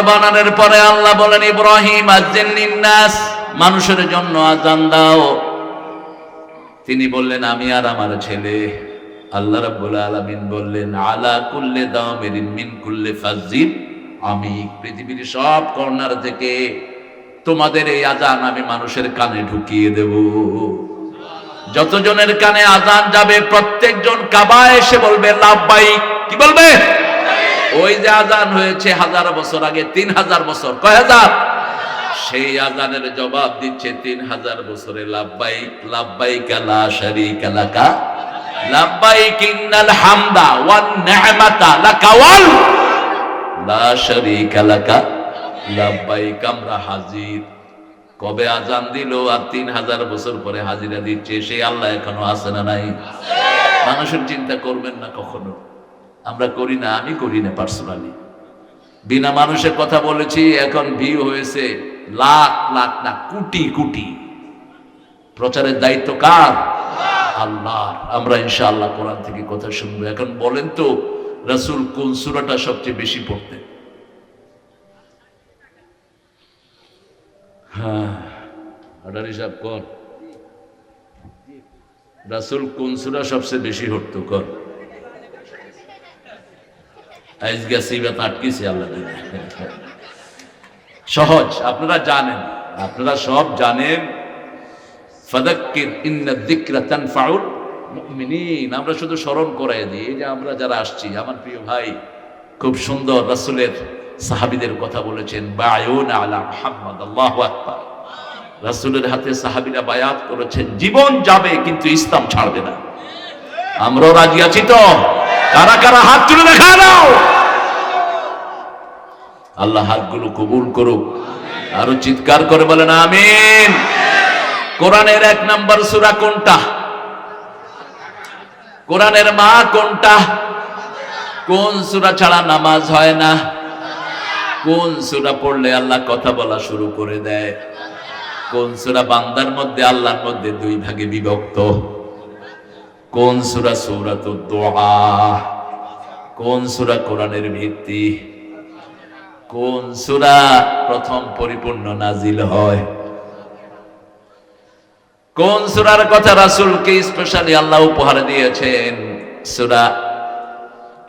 বানানোর পরে আল্লাহ বলেন, ইব্রাহিম আযজিন লিন-নাস, মানুষের জন্য আযান দাও। তিনি বললেন, আমি আর আমার ছেলে। আল্লাহ রাব্বুল আলামিন বললেন, আলা কুল্লি দামিরিন মিন কুল্লি ফাজ্জিন, আমি পৃথিবীর সব কর্নার থেকে তোমাদের এই আযান আমি মানুষের কানে ঢুকিয়ে দেব। যতজনের কানে আযান যাবে প্রত্যেকজন কাবায় এসে বলবে লাব্বাইক। কি বলবে? ওই যে আযান হয়েছে 1000 বছর আগে, 3000 বছর, কয় হাজার? সেই আযানের জবাব দিচ্ছে 3000 বছরে লাব্বাইক লাব্বাইক লা শারীকা লাকা লাব্বাইক ইন্নাল হামদা ওয়ান নি'মাতা লাকা ওয়াল লা শারীকা লাকা লাব্বাইক। আমরা হাজির। কবে আযান দিল আর 3000 বছর পরে হাজিরা দিচ্ছে, সেই আল্লাহ এখনো আছে না নাই? মানুষের চিন্তা করবেন না কখনো। আমরা করি না, আমি করি না পার্সোনালি। বিনা মানুষের কথা বলেছি, এখন ভিউ হয়েছে লাখ লাখ না কোটি কোটি। প্রচারের দায়িত্ব কার? আল্লাহর। আমরা ইনশাআল্লাহ কোরআন থেকে কথা শুনবো। এখন বলেন তো, রাসূল কোন সূরাটা সবচেয়ে বেশি পড়তেন? হ্যাঁ, আডারি সাহেব কোন রাসূল কোন সূরা সবচেয়ে বেশি পড়তো? কর আইজ গেছি বা আটকিছি আল্লাহ। সহজ, আপনারা জানেন, আপনারা সব জানেন। ফাযাক্কির ইন্না যিকরা তানফাউল মুমিনিন। আমরা শুধু স্মরণ করাই দিই। এই যে আমরা যারা আসছি, আমার প্রিয় ভাই খুব সুন্দর রাসূলের সাহাবীদের কথা বলেছেন, বায়ুনা আলা মুহাম্মদ, আল্লাহু আকবার। রাসূলের হাতে সাহাবীরা বায়াত করেছেন, জীবন যাবে কিন্তু ইসলাম ছাড়বে না। আমরাও রাজি আছি তো? কারা কারা হাত তুলে দেখা দাও। আল্লাহ হাতগুলো কবুল করুক। আরো চিৎকার করে বলেন আমিন। কোরআনের 1 নাম্বার সূরা কোনটা? কোরআনের মা কোনটা? কোন সূরা ছাড়া নামাজ হয় না? কোন সূরা পড়লে আল্লাহ কথা বলা শুরু করে দেয়? কোন সূরা বান্দার মধ্যে আল্লাহর মধ্যে 2 ভাগে বিভক্ত? কোন সূরা? সূরাতুদ দুআ। কোন সূরা কোরআনের ভিত্তি? কোন সূরা প্রথম পরিপূর্ণ নাজিল হয়? কোন সূরার কথা রাসূলকে স্পেশালি আল্লাহ উপহার দিয়েছেন? সূরা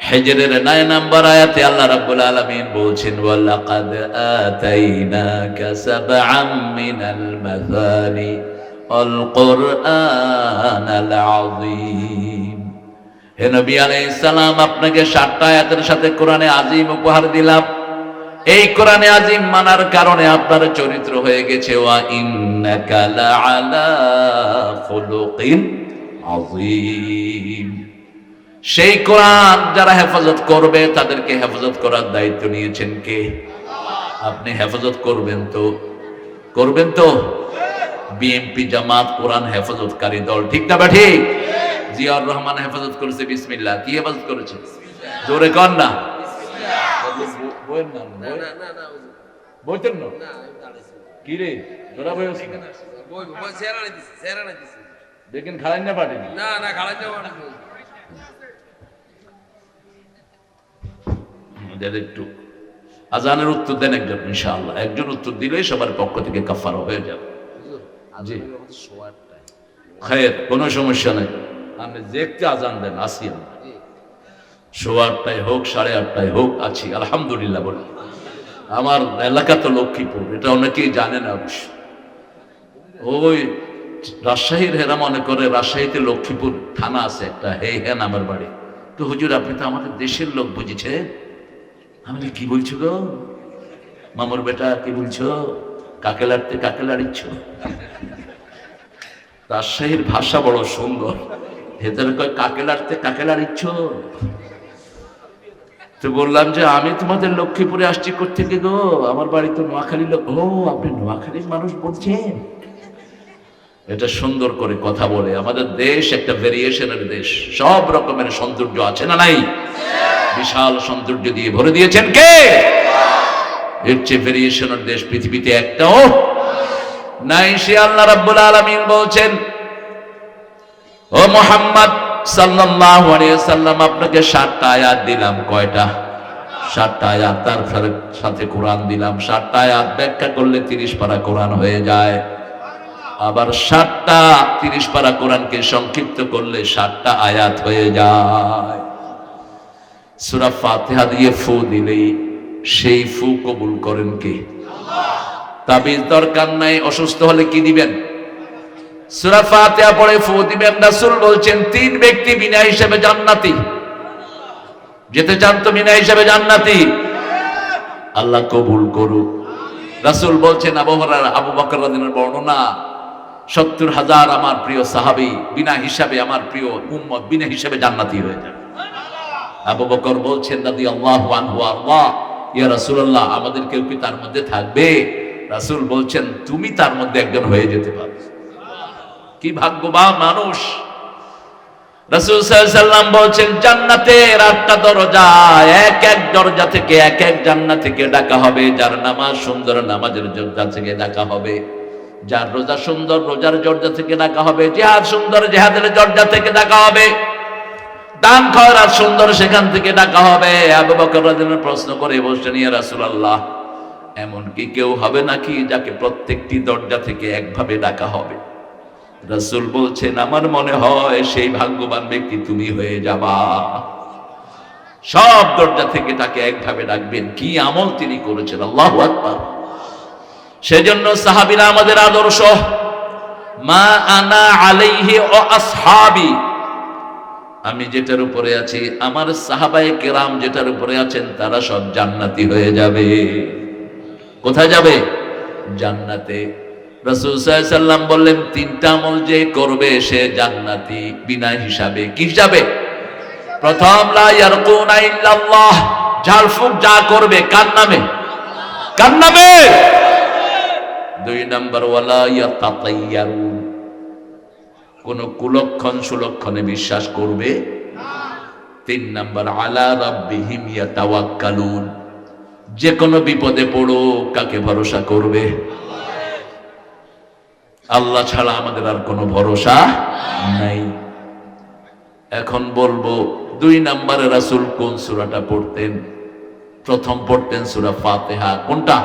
হিজরের 9 নম্বর আয়াতে আল্লাহ রাব্বুল আলামিন বলছেন, ওয়ালাকাদ আতাইনাকা সাবআম মিনাল মাসানি আল কুরআনাল আযীম। হে নবী আলাইহিস সালাম, আপনাকে 7টা আয়াতের সাথে কোরআনে আযীম উপহার দিলাম। এই কোরআনে আযীম মানার কারণে আপনার চরিত্র হয়ে গেছে ওয়া ইন্নাকা লাআলা খুলুকিন আযীম। সেই কোরআন যারা হেফাজত করবে তাদেরকে হেফাজত করার দায়িত্ব নিয়েছেন কে? আপনি হেফাজত করবেন তো? করবেন তো? বিএনপি জামাত কোরআন হেফাজতকারী দল, ঠিক না বা ঠিক? জিয়াউর রহমান হেফাজত করেছে, বিসমিল্লাহ। কি হেফাজত করেছে? জোরে কর না। কি রে তোরা দেখেন খালেন না পাঠিয়ে একটু আজানের উত্তর দেন একজন, ইনশাআল্লাহ। একজন উত্তর দিলেই সবার পক্ষ থেকে কাফারা হয়ে যাবে। জি খায়ের, কোনো সমস্যা নাই। আপনি দেখতে আজান দেন, আসি আমরা। 8:15 হোক 8:30 হোক আছি, আলহামদুলিল্লাহ বলি। আমার এলাকা তো লক্ষ্মীপুর, এটা অনেকেই জানে না অবশ্য। ওই রাজশাহীর হেরা মনে করে রাজশাহীতে লক্ষ্মীপুর থানা আছে একটা, হ্যাঁ আমার বাড়ি। তো হুজুর আপনি তো আমাদের দেশের লোক বুঝেছে। আমি কি বলছো গো মামুর বেটা, কি বলছো? কাকে লাড়তে কাকে লাড়িচ্ছ? রাজশাহীর ভাষা বড় সুন্দর। ভেতরে কয় কাকে লাড়তে কাকে লাড়িচ্ছ? তো বললাম যে আমি তোমাদের লক্ষ্মীপুরে আসছি কোত্থেকে গো? আমার বাড়ি তো নোয়াখালীর লোক। ও আপনি নোয়াখালীর মানুষ বলছেন? এটা সুন্দর করে কথা বলে। আমাদের দেশ একটা ভেরিয়েশনের দেশ, সব রকমের সৌন্দর্য আছে না নাই? বিশাল সৌন্দর্য দিয়ে ভরে দিয়েছেন কে? এর চেয়ে ভেরিয়েশনের দেশ পৃথিবীতে একটাও নাই। সে আল্লাহ রাব্বুল আলামিন বলছেন, ও মুহাম্মদ সাল্লাল্লাহু আলাইহি ওয়াসাল্লাম, আপনাকে 7টা আয়াত দিলাম। কয়টা? 7টা আয়াত, তার সাথে কোরআন দিলাম। 7টা আয়াত ব্যাখ্যা করলে 30 পারা কোরআন হয়ে যায়। আবার 7টা 30 পারা কোরআনকে সংক্ষিপ্ত করলে 7টা আয়াত হয়ে যায়। সূরা ফাতিহা দিয়ে ফু দিলেই সেই ফু কবুল করেন কে? তাবিজ দরকার নাই। অসুস্থ হলে কি দিবেন? সূরা ফাতিহা পড়ে ফু দিবেন। রাসূল বলছেন 3 ব্যক্তি বিনা হিসাবে জান্নাতি। যেতে চান তো বিনা হিসাবে জান্নাতি? আল্লাহ কবুল করুক। রাসূল বলছেন, আবু বকর রাদিয়াল্লাহু আনহু বর্ণনা, 70,000 আমার প্রিয় সাহাবী বিনা হিসাবে, আমার প্রিয় উম্মত বিনা হিসাবে জান্নাতি হয়ে যাবে। আবু বকর বলছেন রাদিয়াল্লাহু আনহু, আল্লাহ ইয়া রাসূলুল্লাহ, আমাদের কেউ কি তার মধ্যে থাকবে? রাসূল বলছেন, তুমি তার মধ্যে একজন হয়ে যেতে পারো। কি ভাগ্যবান মানুষ! রাসূল সাল্লাল্লাহু আলাইহি ওয়াসাল্লাম বলছেন, জান্নাতের 8টা দরজা, এক এক দরজা থেকে এক এক জান্নাত থেকে ডাকা হবে। যার নামাজ সুন্দর, নামাজের দরজা থেকে ডাকা হবে। যার রোজা সুন্দর, রোজার দরজা থেকে ডাকা হবে। জিহাদ সুন্দর, জিহাদের দরজা থেকে ডাকা হবে। দান খয়রাত সুন্দর, সেখান থেকে ডাকা হবে। আবু বকর রাদিয়াল্লাহু আনহু প্রশ্ন করে বলছেন, ইয়া রাসূলুল্লাহ, এমন কি কেউ হবে নাকি যাকে প্রত্যেকটি দরজা থেকে একভাবে ডাকা হবে? রাসূল বলছেন, আমার মনে হয় সেই ভাগ্যবান ব্যক্তি তুমি হয়ে যাবা। সব দরজা থেকে তাকে একভাবে ডাকবেন। কি আমল তিনি করেছেন! আল্লাহু আকবার। সেজন্য সাহাবীরা আমাদের আদর্শ। মা আনা আলাইহি ওয়া আসহাবি, আমি যেটার উপরে আছি, আমার সাহাবায়ে কেরাম যেটার উপরে আছেন, তারা সব জান্নাতি হয়ে যাবে। কোথায় যাবে? জান্নাতে। রাসূল সাল্লাল্লাহু আলাইহি ওয়াসাল্লাম বললেন, 3টা আমল যে করবে সে জান্নাতি বিনা হিসাবে। কি হিসাবে? প্রথম, লা ইয়ারকুনা ইল্লাল্লাহ, ঝাড়ফুঁক যা করবে কার নামে? কার নামে? 2 নাম্বার, ওয়ালা ইয়াতাতায়্যারুন, কোন কুলক্ষণ সুলক্ষণে বিশ্বাস করবে না। 3 নাম্বার, আলা রাব্বিহিম ইয়াতাওয়াক্কালুন, যে কোনো বিপদে পড়ো কাকে ভরসা করবে? আল্লাহ ছাড়া আমাদের আর কোনো ভরসা নাই। এখন বলবো 2 নম্বরে রাসূল কোন সূরাটা পড়তেন? প্রথম পড়তেন সূরা ফাতিহা। কোনটা?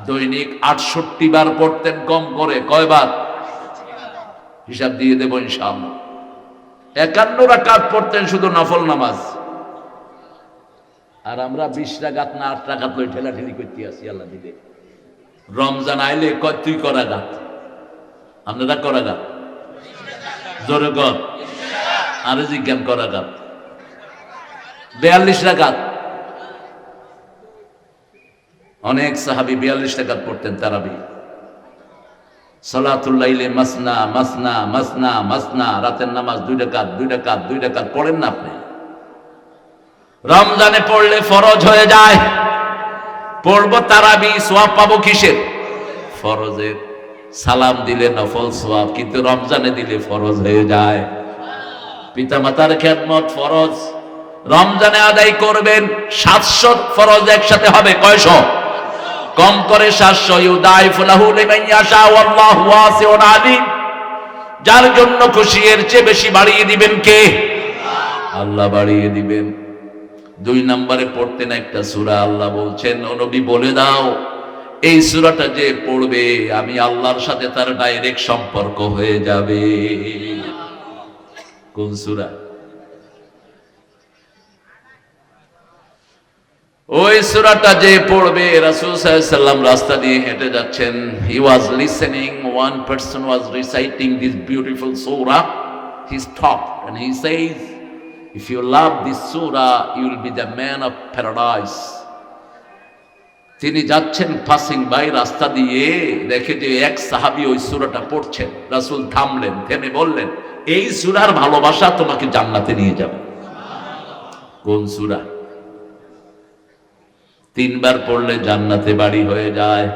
দৈনিক 68 বার পড়তেন কম করে। কয়বার? হিসাব দিয়ে দেব ইনশাআল্লাহ। 51 রাকাত পড়তেন শুধু নফল নামাজ। আর আমরা 20 রাকাত না 8 রাকাত লই ঠেলাঠেলি করতে আসি। আল্লাহ দিলে রমজান আইলে কয় তুই করা গাত, আপনারা করা গাত, জোরে কর, আরে জিজ্ঞান করা গাত। 42 রাকাত। অনেক সাহাবী 42 রাকাত পড়তেন তারাবি। সালাতুল লাইলে মাসনা মাসনা মাসনা মাসনা, রাতের নামাজ 2 রাকাত 2 রাকাত 2 রাকাত পড়েন না আপনি? রমজানে পড়লে ফরজ হয়ে যায়। পড়বো তারাবি, সওয়াব পাবো কিসের? ফরজের। সালাম দিলে নফল সওয়াব, কিন্তু রমজানে দিলে ফরজ হয়ে যায়। পিতামাতার খেদমত ফরজ, রমজানে আদায় করবেন। 700 ফরজ একসাথে হবে। কয়শো? কম করে 700। ইউদাইফু লাহু লিমান ইয়াশা ওয়াল্লাহু ওয়াসিউন আলিম, যার জন্য খুশি এর চেয়ে বেশি বাড়িয়ে দিবেন কে? আল্লাহ বাড়িয়ে দিবেন। 2 নম্বরে পড়তেন একটা সূরা। আল্লাহ বলছেন, ও নবী বলে দাও, এই সূরাটা যে পড়বে আমি আল্লাহর সাথে তার ডাইরেক্ট সম্পর্ক হয়ে যাবে। কোন সূরা? ওই সূরাটা যে পড়বে, রাসূল সাল্লাল্লাহু আলাইহি ওয়াসাল্লাম রাস্তা দিয়ে হেঁটে যাচ্ছেন, he was listening, one person was reciting this beautiful surah, he stopped and he says, if you love this surah you will be the man of paradise. তিনি যাচ্ছেন পাসিং বাই, রাস্তা দিয়ে দেখে যে এক সাহাবী ওই সূরাটা পড়ছেন। রাসূল থামলেন, থেমে বললেন, এই সূরার ভালোবাসা তোমাকে জান্নাতে নিয়ে যাবে। কোন সূরা? 3 বার পড়লে জান্নাতে বাড়ি হয়ে যায়,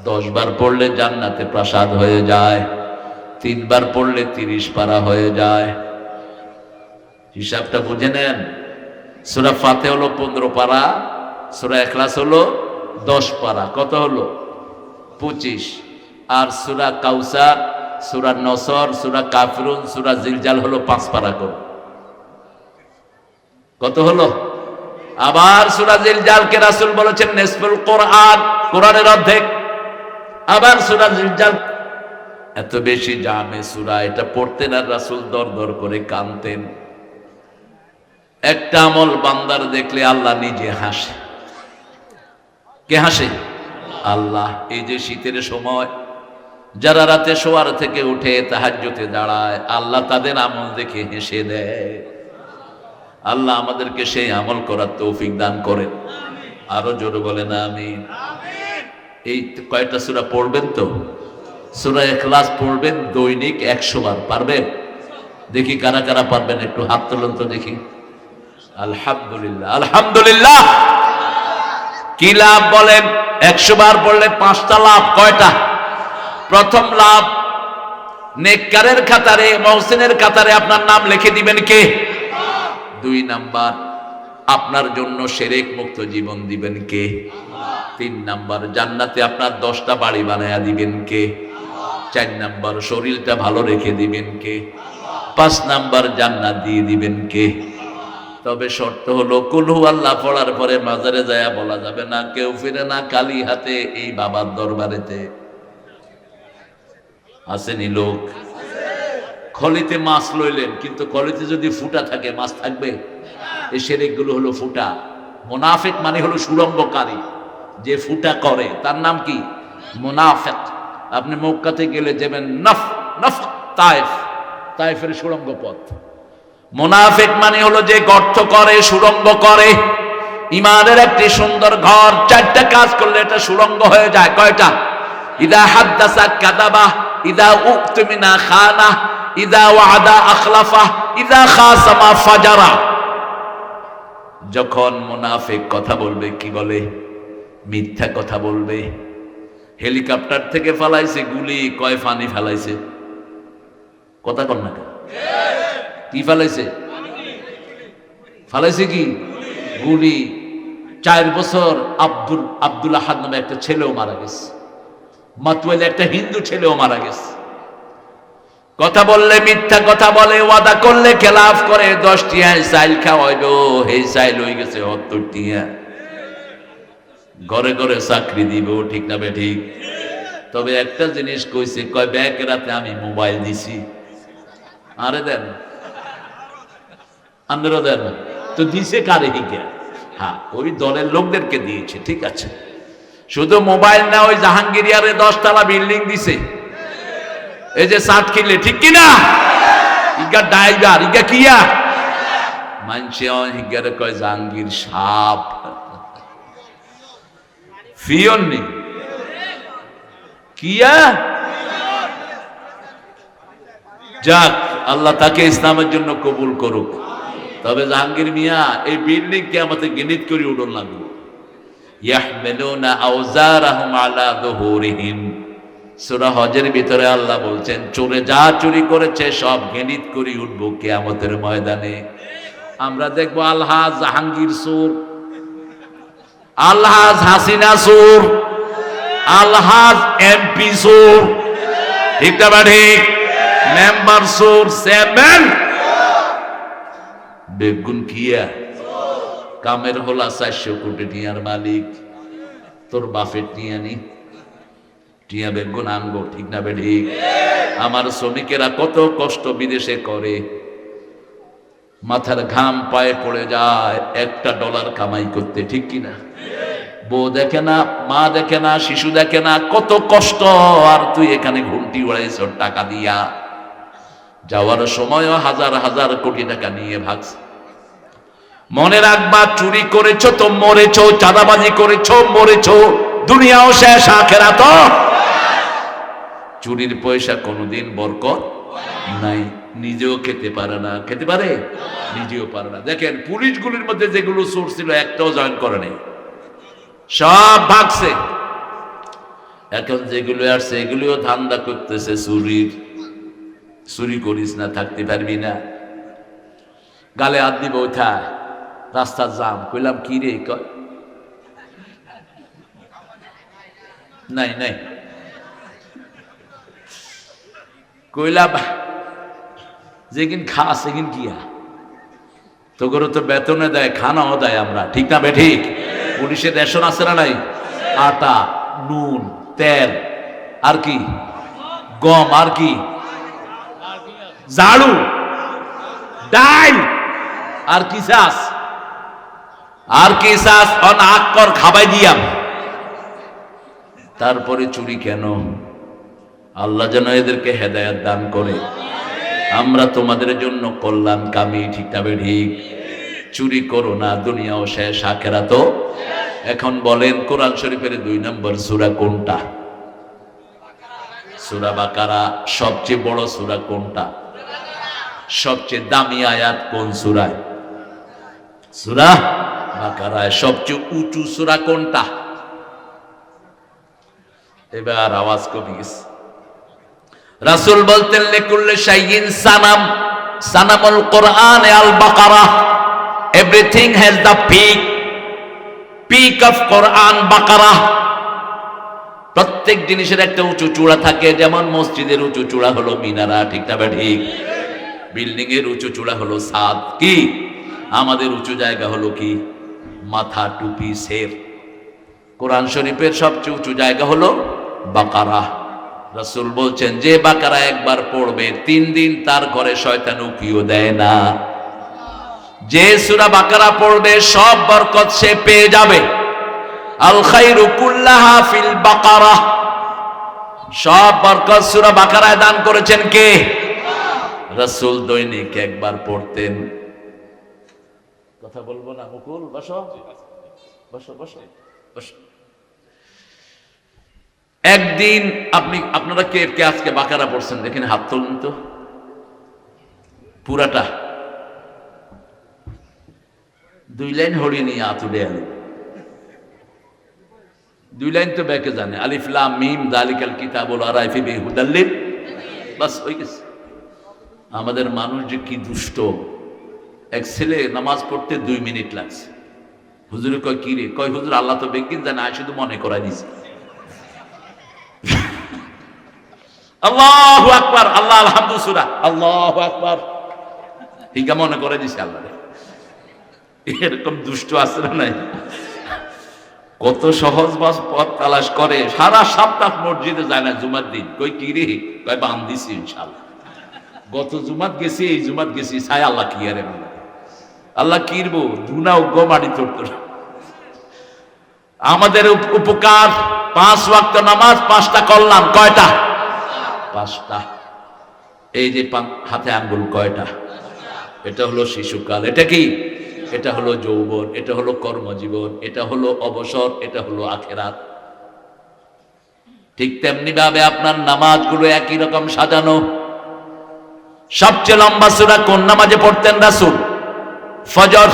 10 বার পড়লে জান্নাতে প্রাসাদ হয়ে যায়, 3 বার পড়লে 30 পারা হয়ে যায়। হিসাবটা বুঝে নেন। সূরা ফাতিহা হলো 15 পারা, সূরা ইখলাস হলো 10 পারা। কত হলো? 25। আর সূরা কাউসার, সূরা নসর, সূরা কাফিরুন, সূরা জিলজাল হলো 5 পারা করে। কত হলো? আবার সূরা জিলজালকে রাসূল বলেছেন নিসফুল কোরআন, কোরআনের অর্ধেক। আবার সূরা জিলজাল এত বেশি জামে সূরা, এটা পড়তেন আর রাসূল দর দর করে কাঁদতেন। একটা আমল বান্দার দেখলে আল্লাহ নিজে হাসে। কে হাসে? আল্লাহ। এই যে শীতের সময় যারা রাতে শোয়ার থেকে উঠে তাহাজ্জুদে দাঁড়ায়, আল্লাহ তাদের আমল দেখে হেসে দেয়। আল্লাহ আমাদেরকে সেই আমল করার তৌফিক দান করেন। আরো জোরে বলেন আমিন। এই কয়টা সূরা পড়বেন তো? সূরা ইখলাস পড়বেন দৈনিক 100 বার। পারবেন? দেখি কারা কারা পারবেন, একটু হাত তুলুন তো দেখি। আলহামদুলিল্লাহ, আলহামদুলিল্লাহ। কি লাভ বলেন? 100 বার পড়লে 5টা লাভ। কয়টা? প্রথম লাভ, নেককারের খাতারে, মুহসিনের খাতারে আপনার নাম লিখে দিবেন কে? 2 নাম্বার, আপনার জন্য শিরক মুক্ত জীবন দিবেন কে? 3 নাম্বার, জান্নাতে আপনার 10টা বাড়ি বানায়া দিবেন কে? 4 নাম্বার, শরীরটা ভালো রেখে দিবেন কে? 5 নাম্বার, জান্নাত দিয়ে দিবেন কে? তবে শর্ত হলো কুল হু আল্লাহ পড়ার পরে মাজারে যায় বলা যাবে না কেউ ফিরে না খালি হাতে এই বাবার দরবারেতে। আসেনি লোক? খলিতে মাছ লইলেন, কিন্তু খলিতে যদি ফুটা থাকে মাছ থাকবে? এই শিরকগুলো হলো ফুটা। মুনাফিক মানে হলো সুড়ঙ্গকারী, যে ফুটা করে তার নাম কি? মুনাফিক। আপনি মক্কাতে গেলে যাবেন নফ তায়েফ, তায়েফের সুড়ঙ্গ পথ। মুনাফিক মানে হলো যে গর্ত করে, সুড়ঙ্গ করে। ইমানের একটি সুন্দর ঘর 4টা কাজ করলে এটা সুড়ঙ্গ হয়ে যায়। কয়টা? ইদা হাদ্দাসা কাযাবা, ইদা উকতুমিনা খানা, ইদা ওয়াদা আখলাফা, ইদা খাসামা ফাজারা। যখন মুনাফিক কথা বলবে কি বলে? মিথ্যা কথা বলবে। হেলিকপ্টার থেকে ফালাইছে গুলি, কয় ফানি ফেলাইছে? কথা কর না। কি ফালাইছে? ফালাইছে কি? গুলি। 4 বছর আব্দুল আহাদ নামে একটা ছেলেও মারা গেছে। মাতুয়ালে একটা হিন্দু ছেলেও মারা গেছে। কথা বললে মিথ্যা কথা বলে, ওয়াদা করলে খেলাফ করে। 10 টিয়ায় চাইল খাওয়াইবো, এই চাইল হয়ে গেছে 70 টিয়া। ঘরে ঘরে চাকরি দিব, ঠিক না বে ঠিক? তবে একটা জিনিস কইছে, কয় ব্যাগ রাতে আমি মোবাইল দিছি। আরে দেন, আপনারও দেন তো। দিছে কারে? হিকে? হ্যাঁ, ওই দলের লোকদেরকে দিয়েছে, ঠিক আছে। শুধু মোবাইল না, ওই জাহাঙ্গীরিয়ারে 10 তলা বিল্ডিং দিছে। এই যে সাত কিনলে, ঠিক কিনা? ইগা ড্রাইভার, ইগা কিয়া মানছে হিগারে কয় জাহাঙ্গীর সাপ। ফিয়ন নি কিয়া। যাক, আল্লাহ তাকে ইসলামের জন্য কবুল করুক। তবে জাহাঙ্গীর মিয়া এই বিল্ডিং কে আমাদের গণিত করে উড়ন লাগলো। ইয়াহমিলুনা আওজারহুম আলা যুহুরিহিম। সূরা হজের ভিতরে আল্লাহ বলছেন, চোরে যা চুরি করেছে সব গণিত করে উঠবো কিয়ামতের ময়দানে। আমরা দেখবো আলহাজ জাহাঙ্গীর চোর, আলহাজ হাসিনা চোর, আলহাজ এমপি চোর, ঠিক না ঠিক? মেম্বার চোর, চেয়ারম্যান বেগুন কিয়া। কামের হলা 400 কোটি টিয়ার মালিক, তোর বাপের টিয়া নি, টিয়া বেগুন আনবো, ঠিক না ঠিক? আমার শ্রমিকেরা কত কষ্ট বিদেশে করে, মাথার ঘাম পায়ে পড়ে যায় $1 কামাই করতে, ঠিক কিনা? বউ দেখে না, মা দেখে না, শিশু দেখে না, কত কষ্ট। আর তুই এখানে ঘুমটি উড়াইছ টাকা দিয়া। যাওয়ার সময়ও হাজার হাজার কোটি টাকা নিয়ে ভাগছ। মনে রাখবা, চুরি করেছো তো মরেছো, চাঁদাবাজি করেছো মরেছো, দুনিয়াও শেষ, আখিরাত তো। চুরির পয়সা কোনোদিন বরকত নাই। নিজেও খেতে পারে না। খেতে পারে? নিজেও পারে না। দেখেন পুলিশগুলির মধ্যে যেগুলো চোর ছিল একটাও জয়েন করে নাই, সব ভাগছে। এখন যেগুলো আসছে এগুলিও ধান্দা করতেছে চুরির। চুরি করিস না, থাকতে পারবি না। গালে হাত দিব, ওঠা রাস্তার জাম। কইলাম কি রে? কয় নাই নাই। কইলাম যেদিন খা সেদিন কিয়া। তোগুলো তো বেতনে দেয়, খানাও দেয় আমরা, ঠিক না বেঠিক? পুলিশের রেশন আছে না নাই? আটা, নুন, তেল, আর কি? গম, আর কি? ঝাড়ু, ডাল, আর কি চাস? আর কি চাস? অনাক্কর খাবাই দিয়াম। তারপরে চুরি কেন? আল্লাহ যেন এদেরকে হেদায়েত দান করে। আমরা তোমাদের জন্য কল্যাণকামী, ঠিক না ঠিক? চুরি করো না, দুনিয়াও শেষ, আখিরাতও। এখন বলেন কোরআন শরীফের 2 নম্বর সূরা কোনটা? সূরা বাকারা। সবচেয়ে বড় সূরা কোনটা? সবচেয়ে দামি আয়াত কোন সূরায়? সূরা বাকারায়। সবচেয়ে উঁচু সূরা কোনটা? এবার আওয়াজ কমে গেছে। রাসূল বলতেন লিকুল্লি শাইইন সানাম, সানামুল কোরআন আল বাকারা। Everything has the peak of Quran বাকারা। প্রত্যেক জিনিসের একটা উঁচু চূড়া থাকে, যেমন মসজিদের উঁচু চূড়া হলো মিনারা, ঠিক না ঠিক? বিল্ডিং এর উঁচু চূড়া হলো ছাদ, কি? আমাদের উঁচু জায়গা হলো কি? মাথা, টুপি, সের। কোরআন শরীফের সবচেয়ে উঁচু জায়গা হলো বাকারা। রাসূল বলছেন যে বাকারা একবার পড়বে 3 দিন তার ঘরে শয়তান উকিও দেয় না। যে সূরা বাকারা পড়বে সব বরকত সে পেয়ে যাবে। আল খায়রু কুল্লাহা ফিল বাকারা। সব বরকত সূরা বাকারায় দান করেছেন কে? রাসূল দৈনিক একবার পড়তেন। কথা বলবো না? মুকুল বসো বসো বসো বসো। একদিন আপনারা কে কে আজকে বাকারা পড়ছেন দেখেন, হাত তুলুন তো। পুরাটা 2 লাইন হরি নিয়ে আতুলে আলু, 2 লাইন তো ব্যাকে জানে। আলিফ লাম মিম যালিকাল কিতাবুল লা রাইবা ফিহি হুদাল লিল, বাস হয়ে গেছে। আমাদের মানুষ যে কি দুষ্ট। এক ছেলে নামাজ পড়তে 2 মিনিট লাগছে। হুজুরে কয় কি রে? কয় হুজুর আল্লাহ তো বেগিন জানে, আমি শুধু মনে করাই দিছি। আল্লাহু আকবার, আল্লাহ আলহামদু সূরা, আল্লাহু আকবার, ঠিক মনে করে দিছে আল্লাহ। এরকম দুষ্ট আছে না নাই? কত সহজ পথ তালাশ করে, সারা সপ্তাহ মসজিদে যায় না, জুমার দিন কই কি রে? কয় বান দিছি ইনশাআল্লাহ। গত জুমাত গেছি, এই জুমাত গেছি, ছাই আল্লাহ কি আরে আল্লাহ কিরবো ধুনা উগ্র মাটি তোড়তো। আমাদের উপকার 5 ওয়াক্ত নামাজ, 5টা করলাম। কয়টা? 5টা। এই যে হাতে আঙ্গুল কয়টা? এটা হলো শিশুকাল। এটা কি? এটা হলো যৌবন, এটা হলো কর্মজীবন, এটা হলো অবসর, এটা হলো আখিরাত। ঠিক তেমনি ভাবে আপনার নামাজগুলো একই রকম সাজানো। সবচেয়ে লম্বা সূরা কোন নামাজে পড়তেন রাসূল? ফজর।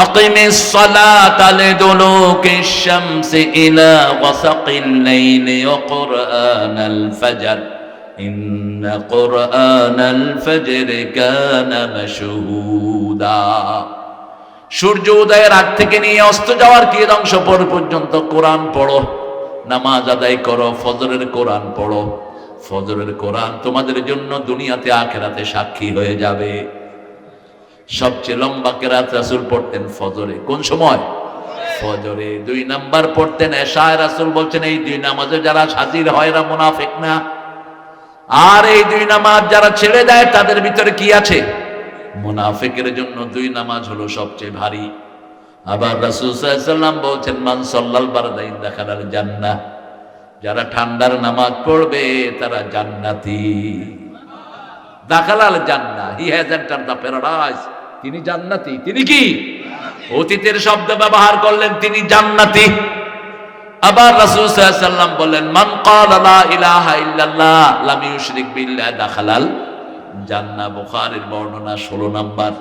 আকিমিস সালাতা লিদুলুকিশ শামসি ইলা গাসাকিল লাইলি ওয়া কুরআনাল ফাজর ইন্না কুরআনাল ফাজরি কানা মাশহুদা। সূর্য উদয়ের আগ থেকে নিয়ে অস্ত যাওয়ার কি অংশ পর্যন্ত কোরআন পড়ো, নামাজ আদায় করো, ফজরের কোরআন পড়ো। ফজরের কোরআন তোমাদের জন্য দুনিয়াতে আখিরাতে সাক্ষী হয়ে যাবে। সবচেয়ে লম্বা কেরাত রাসূল পড়তেন ফজরে। কোন সময়? ফজরে। 2 নাম্বার পড়তেন এশায়। রাসূল বলছেন এই 2 নামাজে যারা হাজির হয় এরা মুনাফিক না। আর এই 2 নামাজ যারা ছেড়ে দেয় তাদের ভিতরে কি আছে? মুনাফিকের জন্য 2 নামাজ হলো সবচেয়ে ভারী। আবার রাসূল সাল্লাল্লাহু আলাইহি ওয়াসাল্লাম বলছেন মান সাল্লাল বারদাইন দাখালাল জান্নাহ। যারা ঠান্ডার নামাজ পড়বে তারা জান্নাতি। দাখালাল জান্নাহ, হি হ্যাজ এন্টারড দ্য প্যারাডাইস। তিনি জান্নাতি। তিনি কি? অতীতের শব্দ ব্যবহার করলেন, তিনি জান্নাতি। আবার রাসূল সাল্লাল্লাহু আলাইহি ওয়াসাল্লাম বলেন মান ক্বালা লা ইলাহা ইল্লাল্লাহ লাম ইউশরিক বিল্লাহ দাখালাল জান্নাহ। বুখারীর বর্ণনা 16 নাম্বার।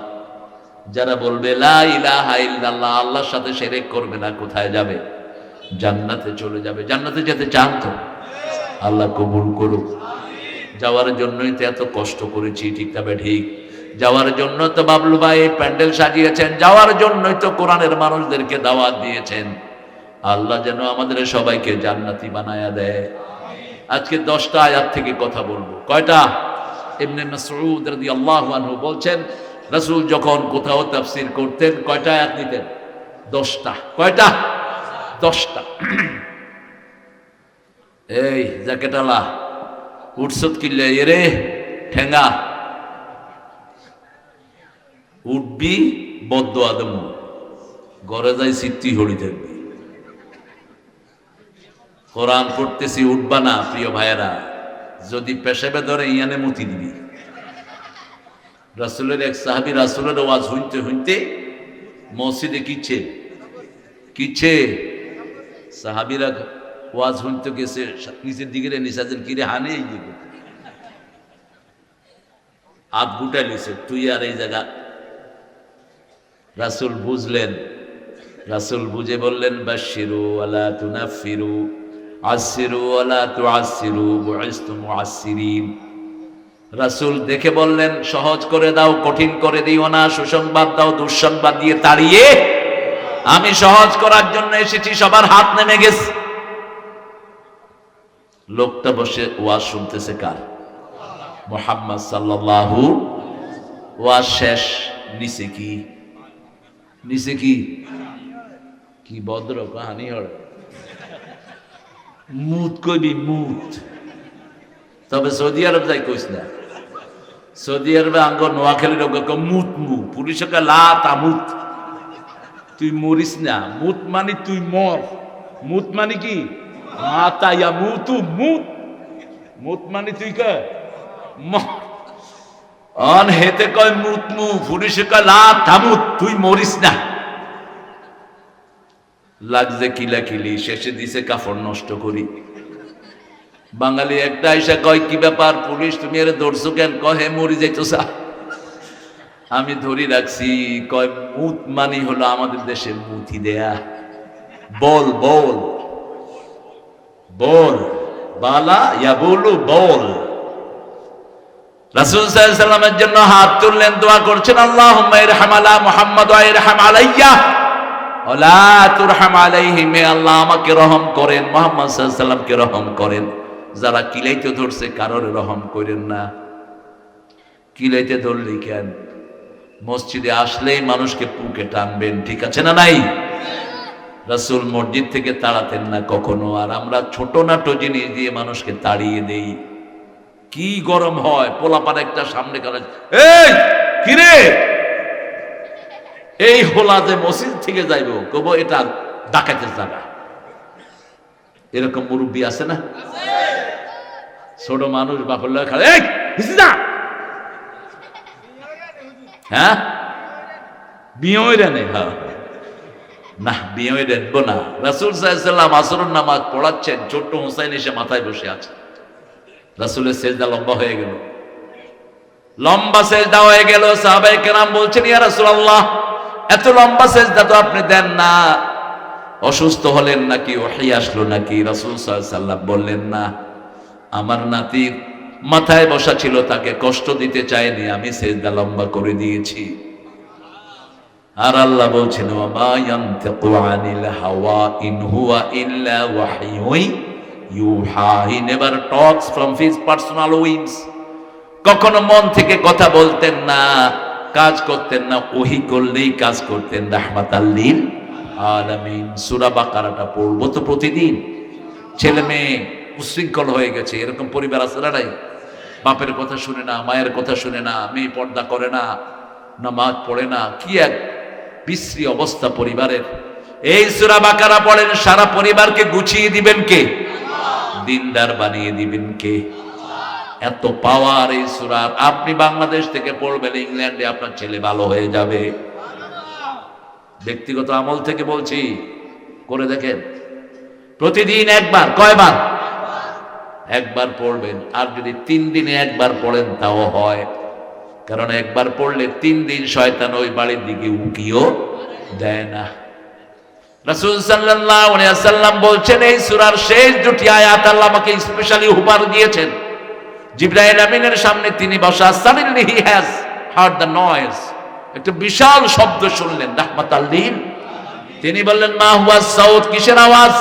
যারা বলবে লা ইলাহা ইল্লাল্লাহ, আল্লাহর সাথে শিরক করবে না, কোথায় যাবে? জান্নাতে চলে যাবে। জান্নাতে যেতে চান তো? আল্লাহ কবুল করুক। যাওয়ার জন্যই তো এত কষ্ট করেছি, ঠিক তবে ঠিক? যাওয়ার জন্য তো বাবলু ভাই প্যান্ডেল সাজিয়েছেন, যাওয়ার জন্যই তো কোরআনের মানুষদেরকে দাওয়াত দিয়েছেন। আল্লাহ যেন আমাদের সবাইকে জান্নাতি বানায়া দেয়। আজকে 10টা আয়াত থেকে কথা বলবো। কয়টা? ইবনে মাসউদ রাদিয়াল্লাহু আনহু বলছেন রাসূল যখন কোথাও তাফসীর করতেন কয়টা আয়াত নিতেন? 10টা। কয়টা? 10টা। এই জ্যাকেটালা উঠছত কিল্লে এরে ঠেঙ্গা উঠবি বদ্ধ আদম ঘরে যাই সিদ্ধি হড়ি থাকবি। কোরআন পড়তেছি উঠবা না প্রিয় ভাইয়েরা, যদি পেশাবে ধরে ইয়ানে মুতি দিবি। রাসূলের এক সাহাবী রাসূলের ওয়াজ হইতে হইতে মসজিদে কিচ্ছে সাহাবীরা ওয়াজ হইতে গেছে, নিচের দিকে নিসাজের কিরে হানে হাত গুটাই লিছে তুই আর এই জায়গা। রাসূল বুঝলেন, রাসূল বুঝে বললেন বাশশিরু ওয়ালা তুনাফিরু আশশিরু ওয়ালা তুআশশিরু বুইসতু মুআশশিরিন। রাসূল দেখে বললেন সহজ করে দাও, কঠিন করে দিও না, সুসংবাদ দাও, দুঃসংবাদ দিয়ে তাড়িয়ে। আমি সহজ করার জন্য এসেছি, সবার হাত নেমে গেছে। লোকটা বসে ওয়াজ শুনতেছে কার? মুহাম্মদ সাল্লাল্লাহু। ওয়াজ শেষ, নিচে কি? নিচে কি? কি ভদ্র কাহানি হয়, মুত কইবি মুত। তবে সৌদি আরব যাই কইস না, সৌদি আরবে আঙ্গ নোয়াখালীর মুত মু পুলিশকে লা তামুত, তুই মরিস না। মুত মানে তুই মর, মুত মানে কি? মাতা ইয়া মুতু মুত, মুত মানে তুই কে অন হেতে কয় মুত মু, পুলিশে কয় লা তামুত, তুই মরিস না। লাগছে কিলাকিলি, শেষে দিছে কাফড় নষ্ট করি। বাঙালি একটা এসে কয় কি ব্যাপার পুলিশ তুমি এর ধরছো কেন? কয় হে মরি যাইতো সা। আমি ধরি রাখছি, কয় মুত মানি হলো আমাদের দেশে মুথি দেয়া। বল বল বল বালা ইয়া বলু বল। রাসূল সাল্লাল্লাহু আলাইহি ওয়াসাল্লামের জন্য হাত তুললেন, দোয়া করছেন আল্লাহুম্মা ইরহাম আলা মুহাম্মদ ওয়া ইরহাম আলাইয়া ওয়ালা তুরহাম আলাইহি। মে আল্লাহ আমাকে রহম করেন, মুহাম্মদ সাল্লাল্লাহু আলাইহি ওয়াসাল্লামকে রহম করেন। যারা কিলাইতে ধরছে কারোর রহম করেন না। কিলাইতে ধরলি কেন? মসজিদে আসলেই মানুষকে পুকে টানবেন, ঠিক আছে না নাই? রাসূল মসজিদ থেকে তাড়াতেন না কখনো, আর আমরা ছোট নাটো জিনিস দিয়ে মানুষকে তাড়িয়ে দেই। কি গরম হয়, পোলাপার একটা সামনে কাজ, এই কিরে এই হোলা যে মসজিদ থেকে যাইব, কব এটা ডাকাতের জায়গা। এরকম মুরব্বী আছে না? ছোট মানুষ বাপের লয় খাড়ে, এই হিসিদা হ্যাঁ বিয়ে রেনে, হ্যাঁ না বিয়ে রেনবো না। রাসূল সাল্লাল্লাহু আলাইহি ওয়াসাল্লাম আসরের নামাজ পড়াচ্ছেন, ছোট্ট হুসাইন এসে মাথায় বসে আছে। রাসূলের সেজদা লম্বা হয়ে গেল, লম্বা সেজদা হয়ে গেল। সাহাবায়ে কেরাম বলছেন ইয়া রাসূলুল্লাহ এত লম্বা সেজদা তো আপনি দেন না, অসুস্থ হলেন নাকি, ওহী আসলো নাকি? রাসূল সাল্লাল্লাহু আলাইহি ওয়াসাল্লাম বললেন না, আমার নাতির মাথায় বসা ছিল, তাকে কষ্ট দিতে চাইনি, আমি সেজদা লম্বা করে দিয়েছি। আর আল্লাহ বলছেন ওয়া ইয়ানতিকু আনিল হাওয়া ইন হুয়া ইল্লা ওয়াহয়ুন ইউহা। He never talks from his personal wings. কখনো মন থেকে কথা বলতেন না, কাজ করতেন না, ওহী করলেই কাজ করতেন। রাহমাতাল লিল আলামিন। সূরা বাকারাটা পড়বো তো প্রতিদিন। ছেলে মেয়ে উশৃঙ্খল হয়ে গেছে, এরকম পরিবার আছে না নাই? বাপের কথা শুনে না, মায়ের কথা শুনে না, মেয়ে পর্দা করে না, নামাজ পড়ে না, কি এক বিশ্রী অবস্থা পরিবারের। এই সূরা বাকারা পড়েন, সারা পরিবারকে গুছিয়ে দিবেন কে? দিনদার বানিয়ে দিবেন কে? এত পাওয়ার এই সূরার। আপনি বাংলাদেশ থেকে পড়বেন, ইংল্যান্ডে আপনার ছেলে ভালো হয়ে যাবে। ব্যক্তিগত আমল থেকে বলছি, করে দেখেন প্রতিদিন একবার। কয়বার? একবার পড়বেন। আর যদি 3 দিনে একবার পড়েন তাও হয়, কারণ একবার পড়লে 3 দিন শয়তান ওই বাড়ির দিকে উকিও দেয় না। রাসূল সাল্লাল্লাহু আলাইহি ওয়াসাল্লাম বলছেন এই সূরার শেষ দুটি আয়াত আল্লাহ আমাকে স্পেশালি উপহার দিয়েছেন। জিবরাইল আমিনের সামনে তিনি বসা, suddenly he has hard the noise, একটা বিশাল শব্দ শুনলেন, রাহমাতাল লিল। তিনি বললেন মা হুয়া সাউত, কিসের আওয়াজ?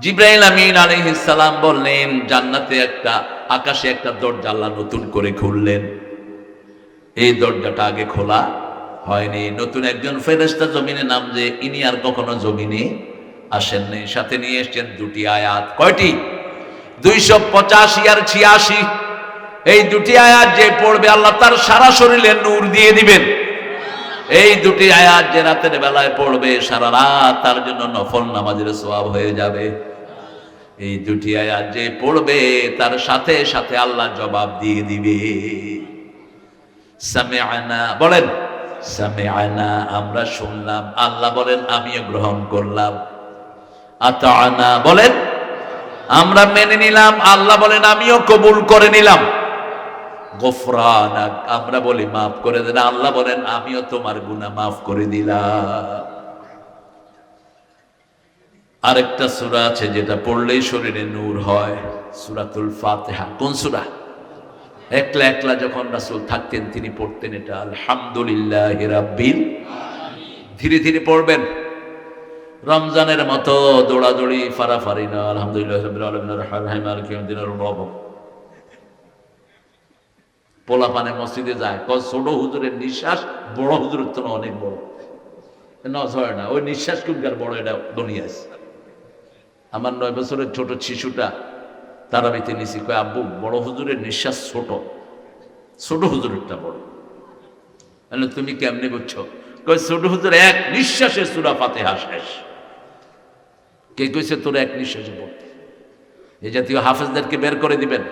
জিবরাইল আমিন আলাইহিস সালাম বললেন জান্নাতে একটা, আকাশে একটা দরজা আল্লাহ নতুন করে খুললেন। এই দরজাটা আগে খোলা হয়নি। নতুন একজন ফেরেশতা জমিনে নামছে, ইনি আর কখনো জমিনে আসেননি। সাথে নিয়ে এসছেন দুটি আয়াত। কয়টি? 285 আর 86। এই দুটি আয়াত যে পড়বে আল্লাহ তার সারা শরীরে নূর দিয়ে দিবেন। এই দুটি আয়াত যে রাতের বেলায় পড়বে সারা রাত তার জন্য নফল নামাজের সওয়াব হয়ে যাবে। এই দুটি আয়াত যে পড়বে তার সাথে সাথে আল্লাহ জবাব দিয়ে দিবে। সামিআনা বলেন, সামিআনা আমরা শুনলাম। আল্লাহ বলেন আমিও গ্রহণ করলাম। আতাআনা বলেন আমরা মেনে নিলাম। আল্লাহ বলেন আমিও কবুল করে নিলাম। গফরানাক আমরা বলি মাফ করে দেন। আল্লাহ বলেন আমিও তোমার গুনাহ মাফ করে দিলাম। আরেকটা সূরা আছে যেটা পড়লেই শরীরে নূর হয়, সূরাতুল ফাতিহা। কোন সূরা? একলা একলা যখন রাসূল থাকতেন তিনি পড়তেন এটা, আলহামদুলিল্লাহি রাব্বিল আলামিন। ধীরে ধীরে পড়বেন, রমজানের মতো দৌড়াদৌড়ি ফারাফারি না। আলহামদুলিল্লাহি রাব্বিল আলামিন আর রহমানির মালিকি ইয়াউমিদ্দিনের রব। পোলাপানে মসজিদে যায়, কয় ছোট হুজুরের নিঃশ্বাস বড় হুজুরের তো অনেক বড়। নজ হয় না, ওই নিঃশ্বাস কুনকার বড় এটা দুনিয়া। আমার 9 বছরের ছোট শিশুটা তারাবিতে নিছি, কয় আব্বু বড় হুজুরের নিঃশ্বাস ছোট, ছোট হুজুরেরটা বড়। তুমি কেমনে বুঝছো? কয় ছোট হুজুর এক নিঃশ্বাসে সূরা ফাতিহা শেষ। কে কইছে তোর এক নিঃশ্বাসে পড়তে? এই জাতীয় হাফেজদেরকে বের করে দিবেন।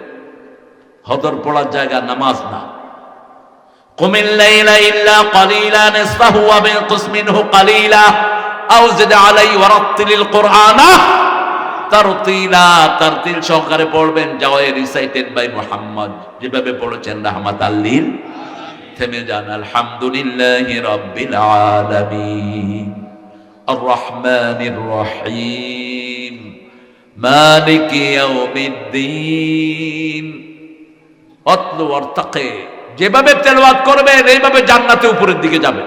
হদর পড়ার জায়গা নামাজ না। কুমিল লাইলা ইল্লা কালিলা নিসফাহু ওয়া বিনকুস মিনহু কালিলা আও জিদ আলাইহি ওয়া রাত্তিলিল কুরআনা তারতিলা। তারতিল সহকারে পড়বেন। জাওয়ায়ে রিসাইটেড বাই মুহাম্মদ, যেভাবে পড়েছেন রাহমাতাল লিল। থেমে যান। আলহামদুলিল্লাহি রাব্বিল আলামিন আর রহমানির রহিম মালিকি ইয়াউমিদ্দিন। অতলু ওয়ারতাকি, যেভাবে তেলাওয়াত করবেন এইভাবে জান্নাতে উপরের দিকে যাবেন।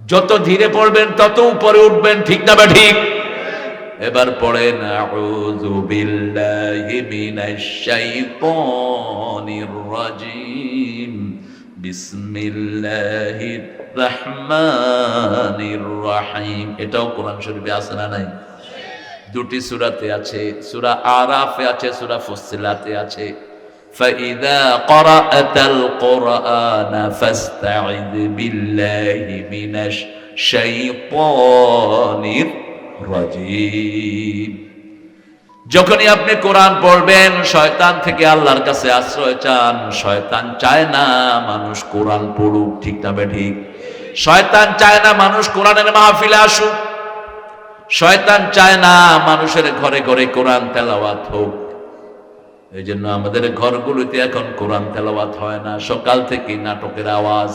যত ধীরে পড়বেন তত উপরে উঠবেন। ঠিক না বা ঠিক? এবার পড়েন আউযু বিল্লাহি মিনাশ শাইতানির রাজিম বিসমিল্লাহির রহমানির রহিম। এটাও কোরআন শরীফে আছে না নাই? দুটি সূরাতে আছে, সূরা আরাফে আছে, সূরা ফুসসিলাতে আছে। فإذا قرأت القرآن فاستعذ بالله من الشيطان الرجيم। যখনই আপনি কোরআন পড়বেন শয়তান থেকে আল্লাহর কাছে আশ্রয় চান। শয়তান চায় না মানুষ কোরআন পড়ুক। ঠিক না ঠিক? শয়তান চায় না মানুষ কোরআনের মাহফিলে আসুক। শয়তান চায় না মানুষের ঘরে ঘরে কোরআন তেলাওয়াত হোক। এই জন্য আমাদের ঘরগুলোতে এখন কোরআন তেলাওয়াত হয় না। সকাল থেকে নাটকের আওয়াজ,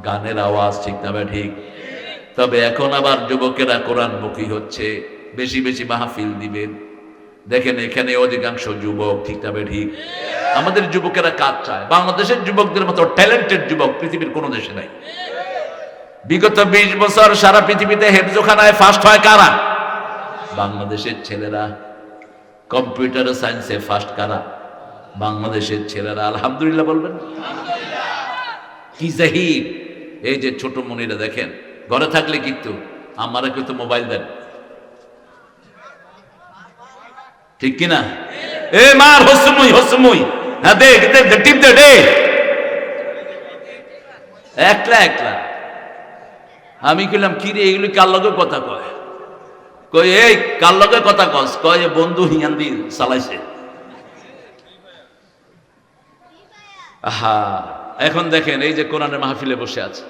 গানের আওয়াজ। ঠিক না ঠিক? তবে এখন আবার যুবকেরা কোরআনমুখী হচ্ছে, বেশি বেশি মাহফিল দিবেন। দেখেন এখানে অধিকাংশ যুবক। ঠিক না ঠিক? আমাদের যুবকেরা কাজ চায়। বাংলাদেশের যুবকদের মতো ট্যালেন্টেড যুবক পৃথিবীর কোনো দেশে নাই। বিগত 20 বছর সারা পৃথিবীতে হেফজোখানায় ফার্স্ট হয় কারা? বাংলাদেশের ছেলেরা। কম্পিউটার সায়েন্সে ফার্স্ট কারা? বাংলাদেশের ছেলেরা। আলহামদুলিল্লাহ বলবেন। কি জাহিদ! এই যে ছোট মনিরা দেখেন, ঘরে থাকলে কিন্তু আমারা কিন্তু মোবাইল দেন। ঠিক কিনা? এ মার হসমুই হসমুই, হ্যাঁ দেখ দেখ টিপ দে দে। একলা একলা। আমি কইলাম কি রে এগুলি কার লগে কথা কয়? কই এই কার লগে কথা কস? কয় বন্ধু হিয়ান্দি চালাইছে। আহা, এখন দেখেন এই যে কোরআনের মাহফিলে বসে আছে,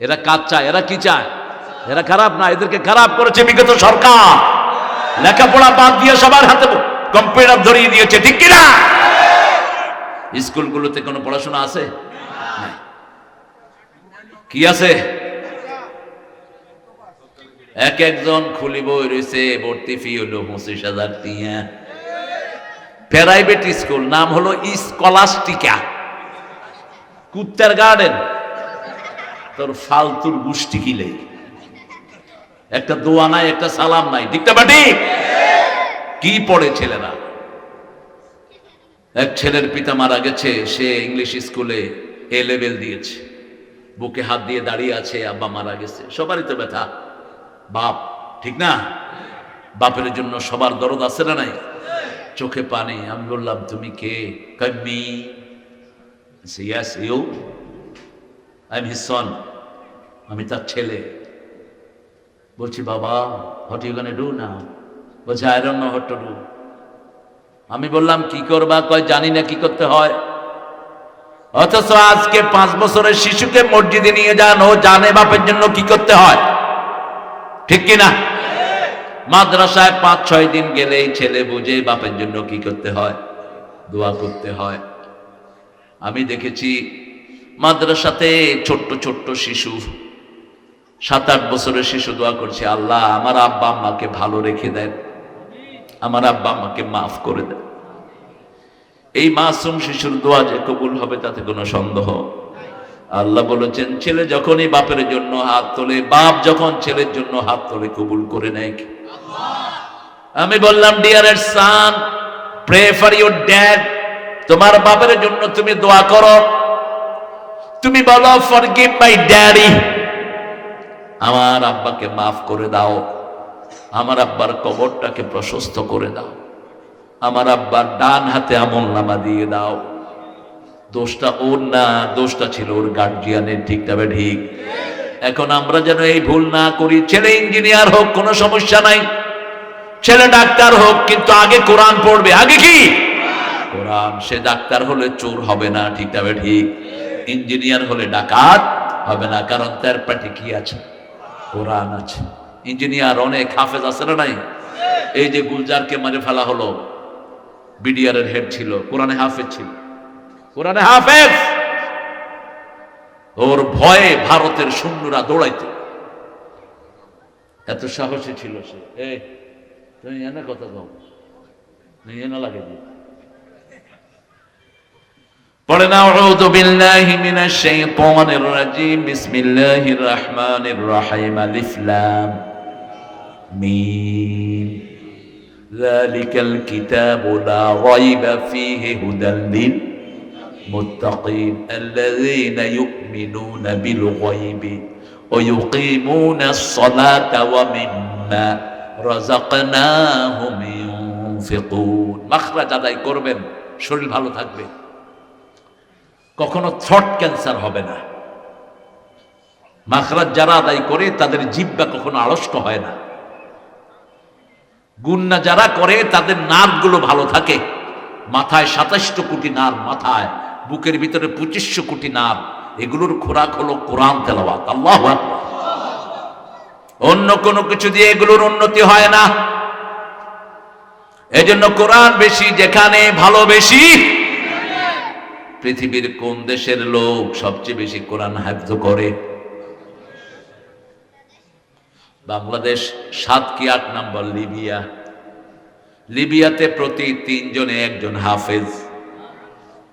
এরা কাজ চায়। এরা কি চায়? এরা খারাপ না, এদেরকে খারাপ করেছে বিগত সরকার। লেখাপড়া বাদ দিয়ে সবার হাতে কম্পিউটার ধরিয়ে দিয়েছে। ঠিক কিনা? স্কুলগুলোতে কোনো পড়াশোনা আছে? কি আছে? এক একজন খুলি বই রয়েছে, ভর্তি ফি হলো 25,000 টিয়া। প্রাইভেট স্কুল, নাম হলো স্কলাস্টিকা। কুত্তার গার্ডেন। তোর ফালতুর গোষ্ঠী কিলে, একটা দোয়া নাই, একটা সালাম নাই। ঠিক না ঠিক? কি পড়ে ছেলেরা? এক ছেলের পিতা মারা গেছে, সে ইংলিশ স্কুলে এ লেভেল দিয়েছে, বুকে হাত দিয়ে দাঁড়িয়ে আছে, আব্বা মারা গেছে। সবারই তো ব্যথা, বাপ, ঠিক না? বাপের জন্য সবার দরদ আছে না নাই? চোখে পানি। আমি বললাম তুমি কে? Me yes you, I am his son, আমি তার ছেলে। বলছি বাবা, what you gonna do now? বলছে I don't know what to do. আমি বললাম কি করবা? কয় জানি না কি করতে হয়। অথচ আজকে 5 বছরের শিশুকে মসজিদে নিয়ে যান, ও জানে বাপের জন্য কি করতে হয়, ঠিক কিনা? মাদ্রাসায় 5-6 দিন গেলেই ছেলে বুঝে বাপের জন্য কি করতে হয়, দোয়া করতে হয়। আমি দেখেছি মাদ্রাসাতে ছোট্ট ছোট্ট শিশু, 7-8 বছরের শিশু দোয়া করছে, আল্লাহ আমার আব্বা আম্মাকে ভালো রেখে দেন, আমার আব্বা আম্মাকে মাফ করে দেন। এই মাসুম শিশুর দোয়া যে কবুল হবে তাতে কোনো সন্দেহ। আল্লাহ বলেছেন ছেলে যখনই বাপের জন্য হাত তোলে, বাপ যখন ছেলের জন্য হাত তোলে, কবুল করে নেয়। আমি বললাম dear son, pray for your dad, তোমার বাপের জন্য তুমি দোয়া করো, তুমি বলো ফরগিভ মাই ড্যাডি, আমার আব্বাকে মাফ করে দাও, আমার আব্বার কবরটাকে প্রশস্ত করে দাও, আমার আব্বার ডান হাতে আমলনামা দিয়ে দাও। দোষটা ওর না, দোষটা ছিল ওর গার্জিয়ানের, ঠিক তবে ঠিক। এখন আমরা যেন এই ভুল না করি। ছেলে ইঞ্জিনিয়ার হোক কোনো সমস্যা নাই, ছেলে ডাক্তার হোক, কিন্তু আগে কোরআন পড়বে। আগে কি? কোরআন। সে ডাক্তার হলে চোর হবে না, ঠিক তবে ঠিক। ইঞ্জিনিয়ার হলে ডাকাত হবে না, কারণ তার পেটে কি আছে? কোরআন আছে। ইঞ্জিনিয়ার অনেক হাফেজ আছে না নাই? এই যে গুলজারকে মারে ফেলা হলো, বিডিআর এর হেড ছিল, কোরআনে হাফেজ ছিল, কোরআনে হাফেজ। ওর ভয়ে ভারতের সৈন্যরা দৌড়াইতো, এত সাহসী ছিল সে। তুমি এনে কথা কও, এনে লাগে যে পড়ে না। আউযু বিল্লাহি মিনাশ শাইতানির রাজীম, বিসমিল্লাহির রহমানির রহিম, আলিফ লাম মিম, যালিকাল কিতাবু লা রাইবা ফীহি হুদাল লিল মুত্তাকিন আল্লাযীনা ইউমিনুনা বিল গায়বি ওয়া ইউকিমুনাস সালাতা ওয়া মিম্মা রাযাকনাহুম ইউনফিকুন। মাখরাজ আদায় করবেন, শরীর ভালো থাকবে, কখনো থ্রট ক্যান্সার হবে না। মাখরাজ যারা আদায় করে তাদের জিহ্বা কখনো আড়ষ্ট হয় না। গুন্না যারা করে তাদের নার্ভগুলো ভালো থাকে। মাথায় 27 কোটি নার্ভ, মাথায়, বুকের ভিতরে 2500 কোটি নার্ভ। এগুলোর খোরাক হলো কোরআন তেলাওয়াত। আল্লাহু আকবার। অন্য কোনো কিছু দিয়ে এগুলোর উন্নতি হয় না। এজন্য কোরআন বেশি যেখানে, ভালো বেশি। পৃথিবীর কোন দেশের লোক সবচেয়ে বেশি কোরআন হাফজ করে? বাংলাদেশ 7 কি 8 নম্বর। লিবিয়া, লিবিয়াতে প্রতি 3 জনে 1 জন হাফেজ।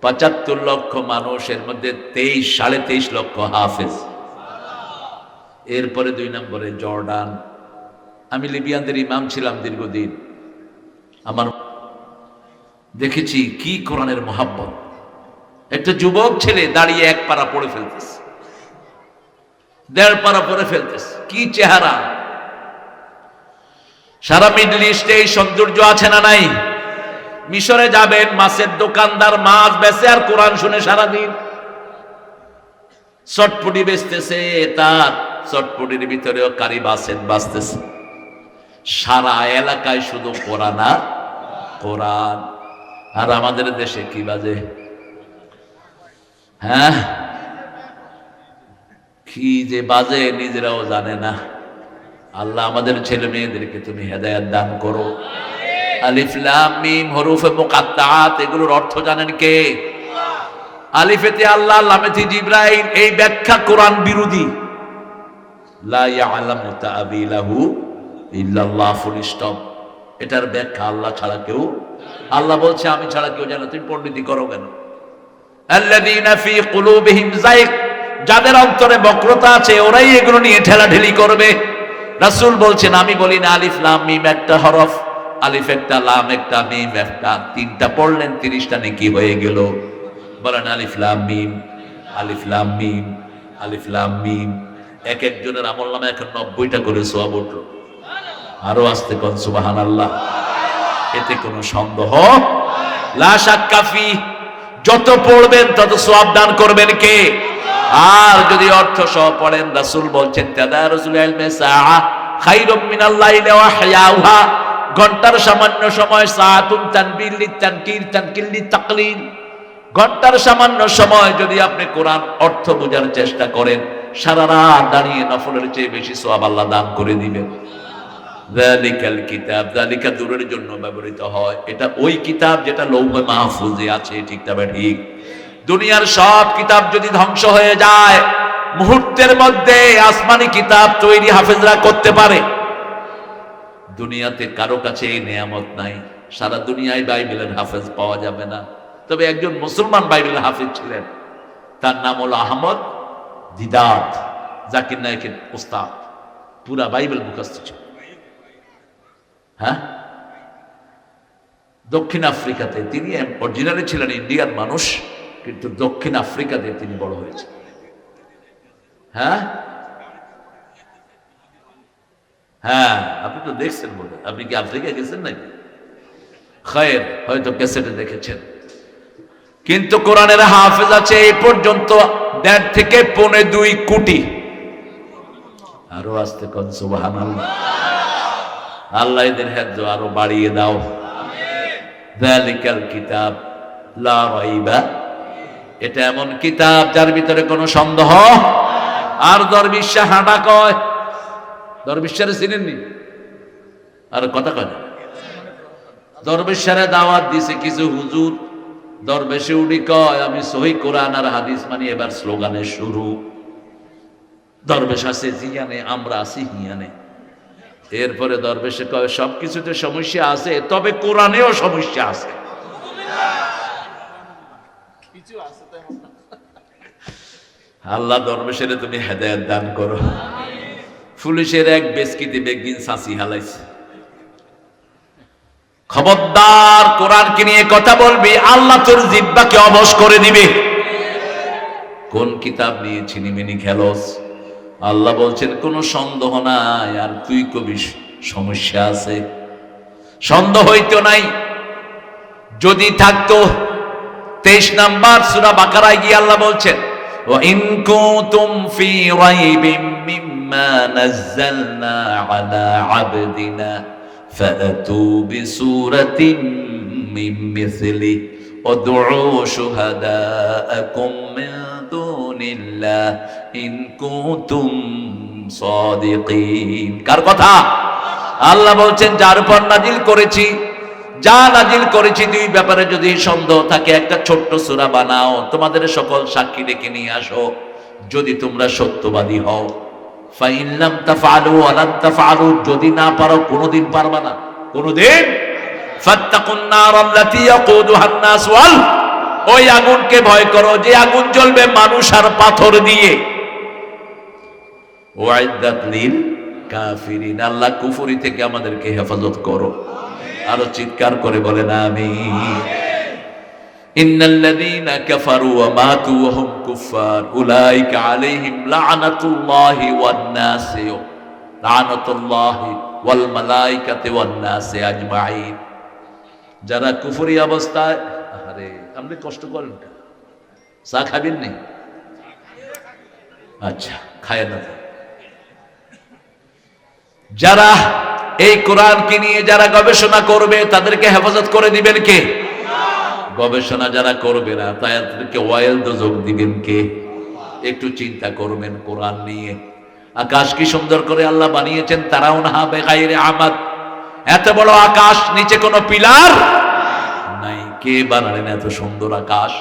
75 লক্ষ মানুষের মধ্যে 23-23.5 লক্ষ হাফেজ। এরপরে 2 নম্বরে জর্ডান। আমি লিবিয়ানদের ইমাম ছিলাম দীর্ঘদিন, আমার দেখেছি কি কোরআনের মহাব্বত। একটা যুবক ছেলে দাঁড়িয়ে 1 পারা পড়ে ফেলতেছে, 1.5 পারা পড়ে ফেলতেছে, কি চেহারা! সারা মিডল ইস্টে এই সৌন্দর্য আছে না নাই? মিশরে যাবেন, মাছের দোকানদার মাছ বেচে আর কোরআন শুনে সারাদিন। চটপটি বেচতেছে, তার চটপটির ভিতরেও কারি বাঁচতেছে। সারা এলাকায় শুধু কোরআন আর কোরআন। আর আমাদের দেশে কি বাজে? হ্যাঁ, কি যে বাজে নিজেরাও জানে না। আল্লাহ আমাদের ছেলে মেয়েদেরকে তুমি হেদায়েত দান করো। আলিফ লাম মিম হরুফে মুকাত্তাআত, এগুলোর অর্থ জানেন কে? আলিফেতে আল্লাহ, লামেতে জিবরাইল। এই ব্যাখ্যা কোরআন বিরোধী। লা ইয়ালামু তা'বিলাহু ইল্লাল্লাহ, ফুল স্টপ। এটার ব্যাখ্যা আল্লাহ ছাড়া কেউ, আল্লাহ বলছে আমি ছাড়া কেউ জানে। তুমি পণ্ডিতি করো কেন? আল্লাযীনা ফী কুলুবিহিম যায়গ, যাদের অন্তরে বক্রতা আছে ওরাই এগুলো নিয়ে ঠেলাঠেলি করবে। রাসূল বলছেন আমি বলি না আলিফ লাম মিম একটা হরফ, আলিফ একটা, লাম একটা, মিম একটা, তিনটা পড়লেন 30টা নেকি হয়ে গেল। বলেন আলিফ লাম মিম, আলিফ লাম মিম, আলিফ লাম মিম। এক একজনের আমল নামে এখন 90টা করে সওয়াব উঠলো। আরো আসতে কোন সুবহানাল্লাহ। এতে কোনো সন্দেহ লা শাক্কা ফি, যত পড়বেন তত সওয়াব দান করবেন কে? আর যদি অর্থ সহ পড়েন, রাসূল বলছেন তাদারুসুল ইলমি সাআ খায়রুম মিনাল লাইলি ওয়া হিয়াউহা, ঘন্টার সামান্য সময়, সাআতুন তানবিল লিতানকির তানকিল লিতাকলিল, ঘন্টার সামান্য সময় যদি আপনি কোরআন অর্থ বোঝার চেষ্টা করেন, সারা রাত দাঁড়িয়ে নফলের চেয়ে বেশি সওয়াব আল্লাহ দান করে দিবেন। যালিকাল কিতাব, যালিকা দূরের জন্য ব্যবহৃত হয়। এটা ওই কিতাব যেটা লৌহে মাহফুজে আছে, ঠিক তবে ঠিক। দুনিয়ার সব কিতাব যদি ধ্বংস হয়ে যায়, মুহূর্তের মধ্যে আসমানি কিতাব তৈরি হাফেজরা করতে পারে। দুনিয়াতে কারো কাছে এই নিয়ামত নাই। সারা দুনিয়ায় বাইবেলের হাফেজ পাওয়া যাবে না। তবে একজন মুসলমান বাইবেলের হাফেজ ছিলেন, তার নাম হলো আহমদ দিদাত, জাকির নায়েকের উস্তাদ, পুরা বাইবেল মুখস্থ ছিল। হ্যাঁ, দক্ষিণ আফ্রিকাতে তিনি, অরিজিনালি ছিলেন ইন্ডিয়ার মানুষ, কিন্তু দক্ষিণ আফ্রিকাতে তিনি বড় হয়েছে। হ্যাঁ হ্যাঁ, আপনি তো দেখছেন বলে। আপনি কি আফ্রিকা গেছেন নাকি? খায়ের, হয়তো ক্যাসেটে দেখেছেন। কিন্তু কোরআনের হাফেজ আছে এই পর্যন্ত 1.5 থেকে 2.25 কোটি। আরো আসতে কোন সুবহানাল্লাহ। আল্লাহ এদের হেফজ আরো বাড়িয়ে দাও। যালিকাল কিতাব লা রাইবা, এটা এমন কিতাব যার ভিতরে কোনো সন্দেহ। আর দরবেশা হাঁটা কয়, দরবেশারে চিনেননি? আর কথা কয় না। দরবেশারে দাওয়াত দিছে কিছু হুজুর, দরবেশে উনি কয় আমি সহি কোরআন আর হাদিস মানি। এবার স্লোগানের শুরু। দরবেশ আছে জিয়ানে, আমরা আছি হিয়ানে। এরপরে দরবেশে কয় সবকিছুতে সমস্যা আছে, তবে কোরআনেও সমস্যা আছে। আল্লাহ দরবেশের তুমি হেদায়েত দান করো। পুলিশের এক বেসকিতে বেগদিন সাঁচি হালাইছে। খবরদার কোরআনকে নিয়ে কথা বলবি, আল্লাহ তোর জিহ্বাকে অবশ করে দিবে। কোন কিতাব নিয়ে ছিনিমিনি খেলস? আল্লাহ বলছেন কোন সন্দেহ নাই, আর তুই কবি সমস্যা আছে। সন্দেহ হইতো নাই। যদি থাকতো 23 নাম্বার সূরা বাকারায় গিয়ে আল্লাহ বলছেন ওয়া ইন কুনতুম ফি রাইবিম মিম্মা নাযালনা আলা আবদিনা ফাতু বিসূরাতিন মিন মিসলি ওয়াদউ শুহাদাআকুম মিন দুনিল্লাহ ইন কুনতুম সাদিকিন। কার কথা? আল্লাহ বলছেন যার উপর নাজিল করেছি, যা নাজিল করেছি, দুই ব্যাপারে যদি সন্দেহ থাকে একটা ছোট্ট সূরা বানাও, তোমাদের সকল সাক্ষী ডেকে নিয়ে আসো, যদি তোমরা সত্যবাদী হও। ফাইন লাম তাফআলু ওয়া লান তাফআলু, যদি না পারো, কোনোদিন পারবা না, কোনোদিন। ফাত্তাকুন নার আল্লাতী ইয়াকুদুহা আন-নাস ওয়াল, ওই আগুনকে ভয় করো যে আগুন জ্বলবে মানুষ আর পাথর দিয়ে। ওয়াইদাত লিল কাফিরিন, আল্লাহ কুফরি থেকে আমাদেরকে হেফাজত করো। আরো চিৎকার করে বলেন আমিন। ইন্নাল্লাযীনা কাফারু ওয়া মাতু ওয়া হুম কুফার উলাইকা আলাইহিম লা'নাতুল্লাহি ওয়ান নাসি লা'নাতুল্লাহি ওয়াল মালাইকাতি ওয়ান নাসি আজমাইন। যারা কুফরি অবস্থায়, আরে আপনি কষ্ট করেন না, চা খাবেন নি? আচ্ছা, খায় না। যারা এই কোরআনকে নিয়ে যারা গবেষণা করবে তাদেরকে হেফাজত করে দিবেন কে? গবেষণা যারা করবে না তাদেরকে ওয়াইল দোজক দিবেন কে? একটু চিন্তা করবেন কোরআন নিয়ে। আকাশ কি সুন্দর করে আল্লাহ বানিয়েছেন, তারাউনহা বিগাইরি আমাদ। এত বড় আকাশ, নিচে কোনো পিলার নাই। কে বানালেন এত সুন্দর আকাশ?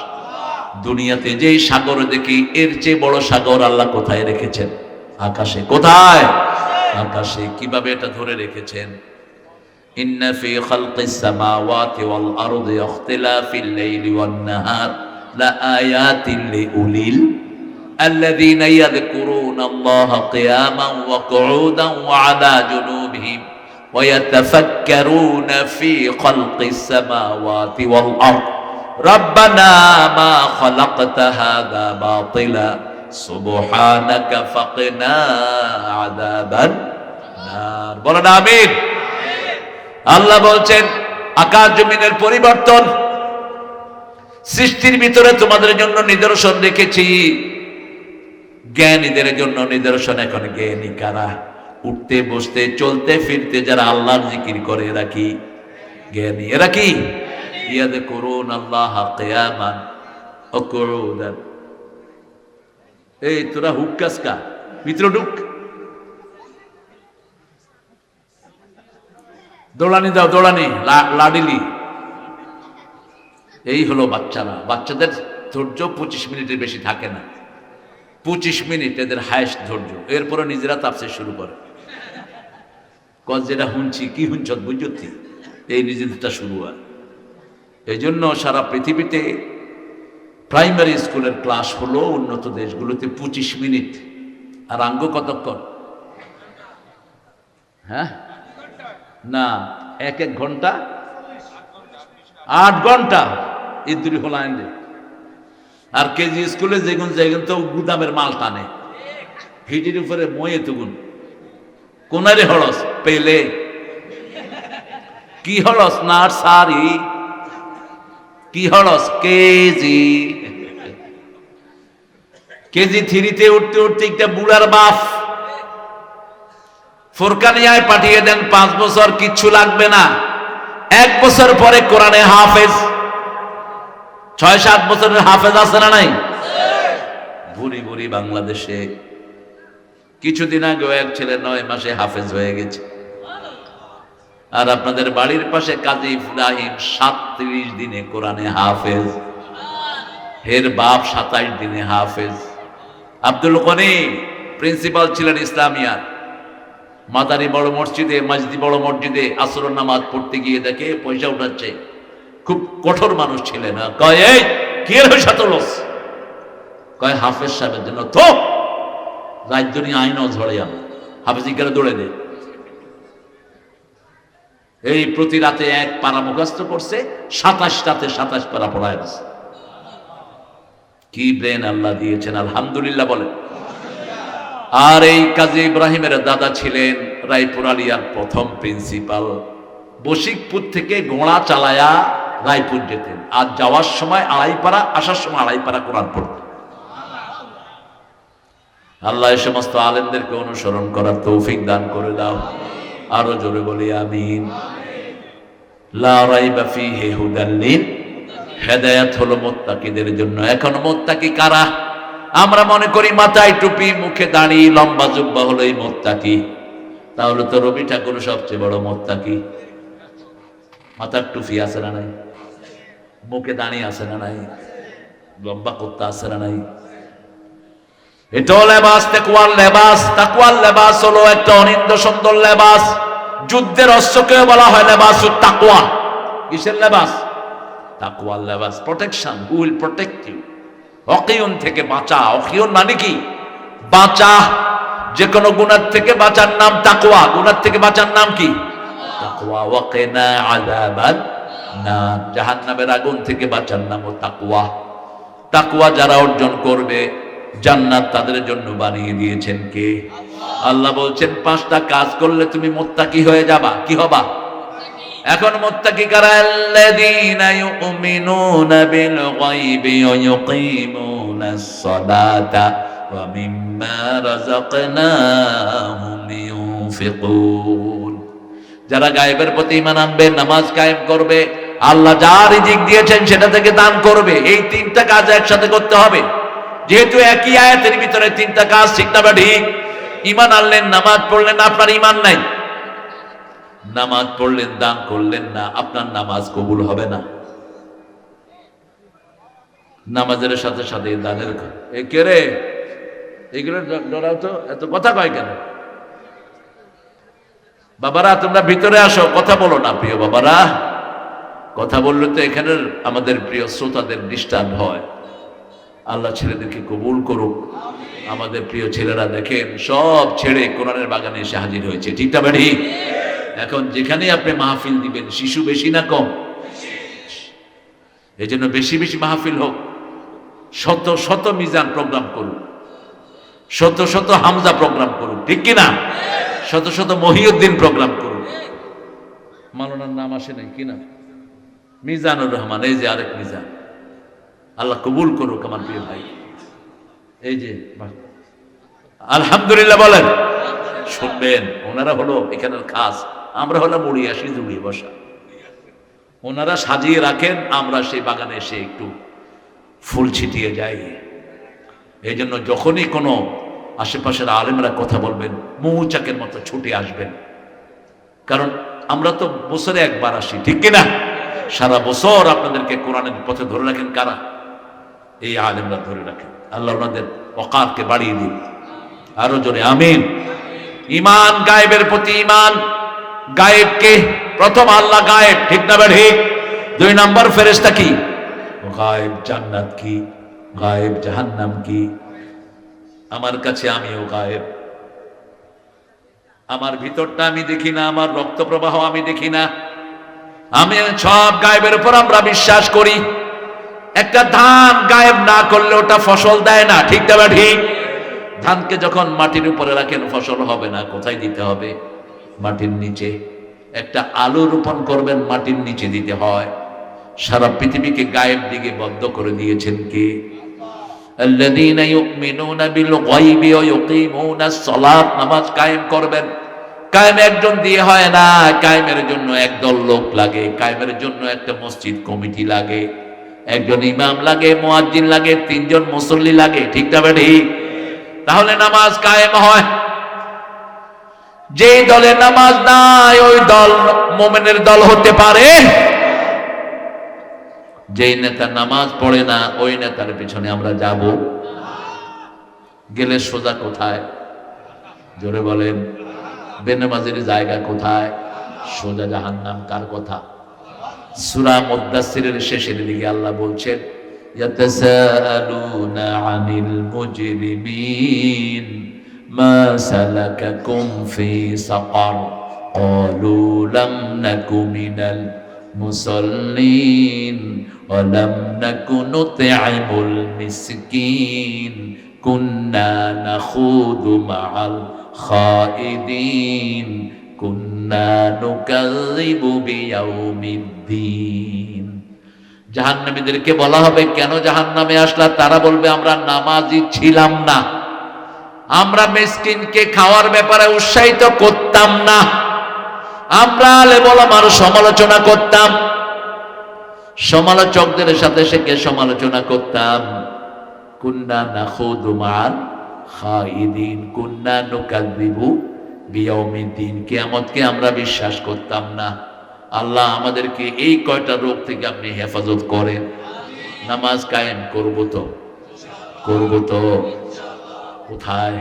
দুনিয়াতে যেই সাগর দেখি, এর চেয়ে বড় সাগর আল্লাহ কোথায় রেখেছেন? আকাশে। কোথায়? আকাশে। কিভাবে এটা ধরে রেখেছেন? ইন্না ফি খালকিস সামাওয়াতি ওয়াল আরদি ইখতিলাফিল লাইলি ওয়ান নাহার লাআয়াতিন লিউলিল আল্লাযীনা ইয়াযকুরুনা আল্লাহা কিয়ামান ওয়া কুউদান ওয়া আলা জুনুবিহিম ويتفكرون في خلق السماوات والأرض ربنا ما خلقت هذا باطلا سبحانك فقنا عذاب النار বলেন আমিন। আল্লাহ বলছেন আকাশ জমিনের পরিবর্তন, সৃষ্টির ভিতরে তোমাদের জন্য নিদর্শন রেখেছি, জ্ঞানীদের জন্য নিদর্শন। এখন জ্ঞানী কারা? উঠতে বসতে চলতে ফিরতে যারা আল্লাহর জিকির করে এরা কি জ্ঞানী? এরা কি ইয়াযকুরুন আল্লাহ কিয়ামান ওয়া কুউদান। এই তোরা হুক্কাসকা ভিতরে ঢুক, দৌড়ানি দাও, দৌড়ানি লাডিলি। এই হলো বাচ্চারা। বাচ্চাদের ধৈর্য 25 মিনিটের বেশি থাকে না। 25 মিনিট এদের হায়েস্ট ধৈর্য। এরপরে নিজেরা তাফসীর শুরু করে, কজ যেটা শুনছি কি শুনছ বুঝছি, এই নিজেদেরটা শুরু হয়। এই জন্য সারা পৃথিবীতে প্রাইমারি স্কুলের ক্লাস হলো উন্নত দেশগুলোতে 25 মিনিট। আর আঙ্গ কতক্ষণ? হ্যাঁ না, 1 ঘন্টা 8 ঘন্টা এই দুই হলো আইনে। আর কেজি স্কুলে যেগুন যেগুন তো গুদামের মাল টানে, হিটির উপরে ময়ে তুগুন কোনারে হলস পেলে কি হলস নার্সারি, কি হলস কেজি। কেজি 3-তে উঠতে উঠতে একটা বুড়ার বাপ ফোরকানিয়ায় পাঠিয়ে দেন, 5 বছর কিচ্ছু লাগবে না। 1 বছর পরে কোরআনে হাফেজ, 6-7 বছরের হাফেজ আছে না নাই? ভুরি ভুরি বাংলাদেশে কিছুদিন আগে এক ছেলে 9 মাসে হাফেজ হয়ে গেছে। আর আপনাদের বাড়ির পাশে কাজী ইব্রাহিম 37 দিনে কোরআনে হাফেজ, এর বাপ 27 দিনে হাফেজ। আব্দুল গনি প্রিন্সিপাল ছিলেন ইসলামিয়া, মাদারি বড় মসজিদে, মসজিদ বড় মসজিদে আসরের নামাজ পড়তে গিয়ে দেখে পয়সা উঠাচ্ছে। খুব কঠোর মানুষ ছিলেন। কয় এই কি এর পয়সা তোলস? কয় হাফেজ সাহেবের জন্য। তো রাজ্যনি আইনও ঝড়ে আনো, হাফেজি করে দৌড়ে দে। এই প্রতি রাতে 1 পারা মুখস্থ করছে, 27 রাতে 27 পারা পড়ায় আছে। কি ব্রেন আল্লাহ দিয়েছেন, আলহামদুলিল্লাহ বলেন। আর এই কাজী ইব্রাহিমের দাদা ছিলেন রায়পুর আলিয়ার প্রথম প্রিন্সিপাল। বশিকপুর থেকে ঘোড়া চালায়া রায়পুর যেতেন, আর যাওয়ার সময় 2.5 পারা, আসার সময় 2.5 পারা কোরআন পড়তেন। আল্লাহ এই সমস্ত আলেমদেরকে অনুসরণ করার তৌফিক দান করে দাও। আরো জোরে বলি আমিন। লা রাইবা ফীহি হুদাল লিল, হেদায়েত হলো মুত্তাকিদের জন্য। এখন মুত্তাকি কারা? আমরা মনে করি মাথায় টুপি, মুখে দাড়ি, লম্বা জুব্বা হলোই মুত্তাকি। তাহলে তো রবি ঠাকুর সবচেয়ে বড় মুত্তাকি। মাথার টুপি আছে না নাই? মুখে দাড়ি আছে না নাই? লম্বা কুত্তা আছে না নাই? এটাও লেবাস, তাকওয়ার লেবাস। তাকওয়ার লেবাস হলো একটা অনিন্দ্য সুন্দর লেবাস। যুদ্ধের অস্ত্রকেও বলা হয় লেবাসুত তাকওয়া। কিসের লেবাস? তাকওয়ার লেবাস। Protection, who will protect you. অকিয়ন থেকে বাঁচা। অকিয়ন মানে কি? বাঁচা। যে কোনো গুনাহ থেকে বাঁচার নাম তাকওয়া। গুনাহ থেকে বাঁচার নাম কি? তাকওয়া। ওয়াকিনা আযাবান নার, জাহান্নামের আগুন থেকে বাঁচার নামও তাকওয়া। তাকওয়া যারা অর্জন করবে জান্নাত তাদের জন্য বানিয়ে দিয়েছেন কে? আল্লাহ বলছেন 5টা কাজ করলে তুমি মুত্তাকি হয়ে যাবা। কি হবা? এখন মুত্তাকি কারা? আল্লাযীনা ইউমিনুনা বিল গায়বি ওয়া ইউকিমুনাস সালাতা ওয়া মিম্মা রাযাকনাহুম ইউনফিকুন। যারা গায়েবের প্রতি ঈমান আনবে, নামাজ কায়েম করবে, আল্লাহ যা রিজিক দিয়েছেন সেটা থেকে দান করবে। এই 3টা কাজ একসাথে করতে হবে। যেহেতু একই আয়াতের ভিতরে 3টা কাজ, ঠিক না বা ঠিক? ঈমান আনলেন, নামাজ পড়লেন, আপনার ঈমান নাই। নামাজ পড়লেন, দান করলেন না, আপনার নামাজ কবুল হবে না। নামাজের সাথে সাথে দানের কে রে? এগুলো ডরাও তো, এত কথা কয় কেন? বাবারা তোমরা ভিতরে আসো, কথা বলো না প্রিয় বাবারা। কথা বললে তো এখানের আমাদের প্রিয় শ্রোতাদের ডিস্টার্ব হয়। আল্লাহ ছেলেদেরকে কবুল করুক। আমাদের প্রিয় ছেলেরা দেখেন সব ছেড়ে কোরআনের বাগানে এসে হাজির হয়েছে, ঠিক না বেড়ি? এখন যেখানে আপনি মাহফিল দিবেন, শিশু বেশি না কম? এই জন্য বেশি বেশি মাহফিল হোক, শত শত মিজান প্রোগ্রাম করুন, শত শত হামজা প্রোগ্রাম করুন, ঠিক কিনা? শত শত মহিউদ্দিন প্রোগ্রাম করুন। মাওলানার নাম আসে নাই কিনা? মিজানুর রহমান, এই যে আরেক মিজান, আল্লাহ কবুল করুক আমার প্রিয় ভাই। এই যে আলহামদুলিল্লাহ বলেন। শুনবেন, ওনারা হলো এখানের খাস, আমরা হলাম মুড়ি আসি জুড়িয়ে বসা। ওনারা সাজিয়ে রাখেন, আমরা সেই বাগানে এসে একটু ফুল ছিটিয়ে যাই। এই জন্য যখনই কোনো আশেপাশের আলেমরা কথা বলবেন, মৌচাকের মতো ছুটে আসবেন। কারণ আমরা তো বছরে একবার আসি, ঠিক কিনা? সারা বছর আপনাদেরকে কোরআনের পথে ধরে রাখেন কারা? এই আলেমরা ধরে রাখেন। আল্লাহ ওনাদের ওকাতকে বাড়িয়ে দিন। আরো জোরে আমিন। ঈমান, গায়েবের প্রতি ঈমান। গায়েবকে প্রথম আল্লাহ গায়েব, ঠিক না ঠিক? 2 নম্বর ফেরেশতা কি? গায়েব জান্নাত কি, গায়েব জাহান্নাম কি। আমার কাছে আমিও গায়েব, আমার ভিতরটা আমি দেখি না, আমার রক্ত প্রবাহ আমি দেখি না। আমি সব গায়েবের উপর আমরা বিশ্বাস করি। একটা ধান গায়েব না করলে ওটা ফসল দেয় না, ঠিক না ঠিক? ধানকে যখন মাটির উপরে রাখেন ফসল হবে না, কোথায় দিতে হবে? মাটির নিচে। একটা আলু রোপণ করবেন, মাটির নিচে দিতে হয়। সারা পৃথিবীকে গায়েব দিকে বদ্ধ করে দিয়েছেন কে? আল্লাযীনা ইউমিনুনা বিল গায়বি ওয়া ইউকিমুনাস সালাত। নামাজ কায়েম করবেন। কায়েম একজন দিয়ে হয় না, কায়েমের জন্য একদল লোক লাগে, কায়েমের জন্য একটা মসজিদ কমিটি লাগে, একজন ইমাম লাগে, মুয়াজ্জিন লাগে, 3 জন মুসল্লি লাগে, ঠিক না ঠিক? তাহলে নামাজ কায়েম হয়। যেই দলে নামাজ নাই ওই দল মুমিনের দল হতে পারে? যেই নেতা নামাজ পড়ে না ওই নেতার পিছনে আমরা যাব? গেলে সোজা কোথায়? জোরে বলেন। বেনামাজের জায়গা কোথায়? সোজা জাহান্নাম। কার কথা? সূরা মুদ্দাসসিরের শেষের দিকে আল্লাহ বলছেন, ইয়াতাসাআলুনা আনিল মুজরিমিন মা সালাকাকুম ফি সাকার ক্বালু লাম নাকু মিনাল মুসাল্লিন ওয়া লাম নাকু নুত'ইমুল মিসকিন কুন্না নাখুদু মা'আল খাইদিন কুন্না নুকাযযিবু বিয়াউমিদ্দিন। জাহান্নামীদেরকে বলা হবে, কেন জাহান্নামে আসলা? তারা বলবে, আমরা নামাজি ছিলাম না, আমরা মিসকিনকে খাওয়ার ব্যাপারে উৎসাহিত করতাম না, আমরা আলেম ওলামার সমালোচনা করতাম, সমালোচকদের সাথে থেকে সমালোচনা করতাম। কুন্না নাখুদু মা'আল খাইদিন কুন্না নুকাযযিবু বিয়াউমিদ্দিন। কিয়ামতকে আমরা বিশ্বাস করতাম না। আল্লাহ আমাদেরকে এই কয়টা রোগ থেকে আপনি হেফাজত করেন। নামাজ কায়েম করব তো? করব তো? কোথায়?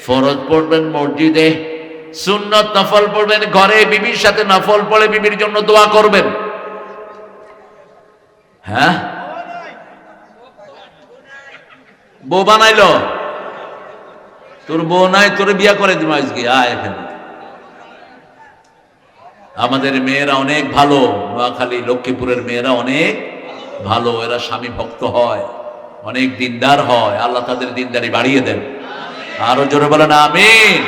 ফরজ পড়বেন মসজিদে, সুন্নত নফল পড়বেন ঘরে, বিবির সাথে নফল পড়ে বিবির জন্য দোয়া করবেন। হ্যাঁ, বউ বানাইলো? তোর বউ নাই, তোর বিয়া করে দিব আজকে, আয় এখানে। আমাদের মেয়েরা অনেক ভালো, নোয়াখালী লক্ষ্মীপুরের মেয়েরা অনেক ভালো। এরা স্বামী ভক্ত হয়, অনেক দিনদার হয়। আল্লাহ তাদের দিনদারি বাড়িয়ে দেন। আরো জোরে বলেন আমিন।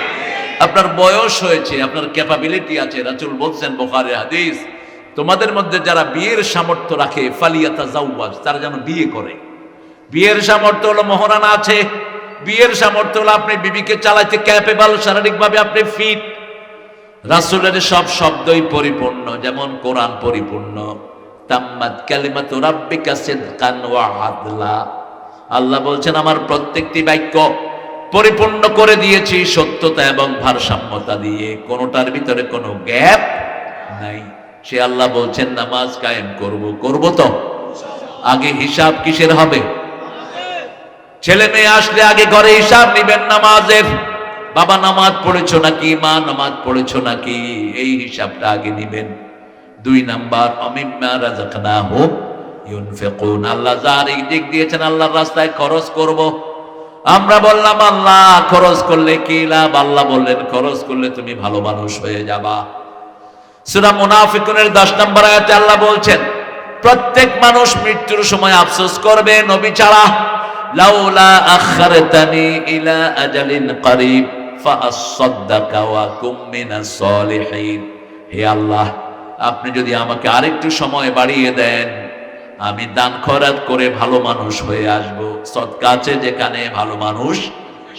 আপনার বয়স হয়েছে, আপনার ক্যাপাবিলিটি আছে। রাসূল বলছেন বুখারীর হাদিস, তোমাদের মধ্যে যারা বিয়ের সামর্থ্য রাখে ফালিয়াতাজাওয়াজ, তারা যেন বিয়ে করে। বিয়ের সামর্থ্য হলো মহারানা আছে, বিয়ের সামর্থ্য হলো আপনি বিবিকে চালাইতে ক্যাপেবল, শারীরিকভাবে আপনি ফিট। রাসূলের সব শব্দই পরিপূর্ণ, যেমন কোরআন পরিপূর্ণ। তাম্মাত কালিমাতু রাব্বিকা সিদকান ওয়া আদলা। আল্লাহ বলছেন আমার প্রত্যেকটি বাক্য পরিপূর্ণ করে দিয়েছি সত্যতা এবং ভারসাম্যতা দিয়ে, কোনোটার ভিতরে কোনো গ্যাপ নাই। সে আল্লাহ বলছেন নামাজ কায়েম করব। করব তো? আগে হিসাব কিসের হবে? ছেলে মেয়ে আসলে আগে ঘরে হিসাব নিবেন নামাজের। বাবা নামাজ পড়েছো নাকি, মা নামাজ পড়েছো নাকি, এই হিসাবটা আগে নিবেন। 2 নাম্বার, অমিম্মা রাযাকনাহুম ইউনফিকুন। আল্লাহ যার এই দিক দিয়েছেন আল্লাহর রাস্তায় খরচ করব। আমরা বললাম আল্লাহ খরচ করলে কি লাভ? আল্লাহ বললেন খরচ করলে তুমি ভালো মানুষ হয়ে যাবা। সূরা মুনাফিকুনের 10 নম্বর আয়াতে আল্লাহ বলছেন প্রত্যেক মানুষ মৃত্যুর সময় আফসোস করবে নবী ছাড়া। লাউলা আখারতানি ইলা আজালিন করিব ফাআসাদদাকা ওয়া কুম মিনাস সলিহিন। হে আল্লাহ, আপনি যদি আমাকে আরেকটু সময় বাড়িয়ে দেন, আমি দান খয়রাত করে ভালো মানুষ হয়ে আসব। সদকা আছে যেখানে, ভালো মানুষ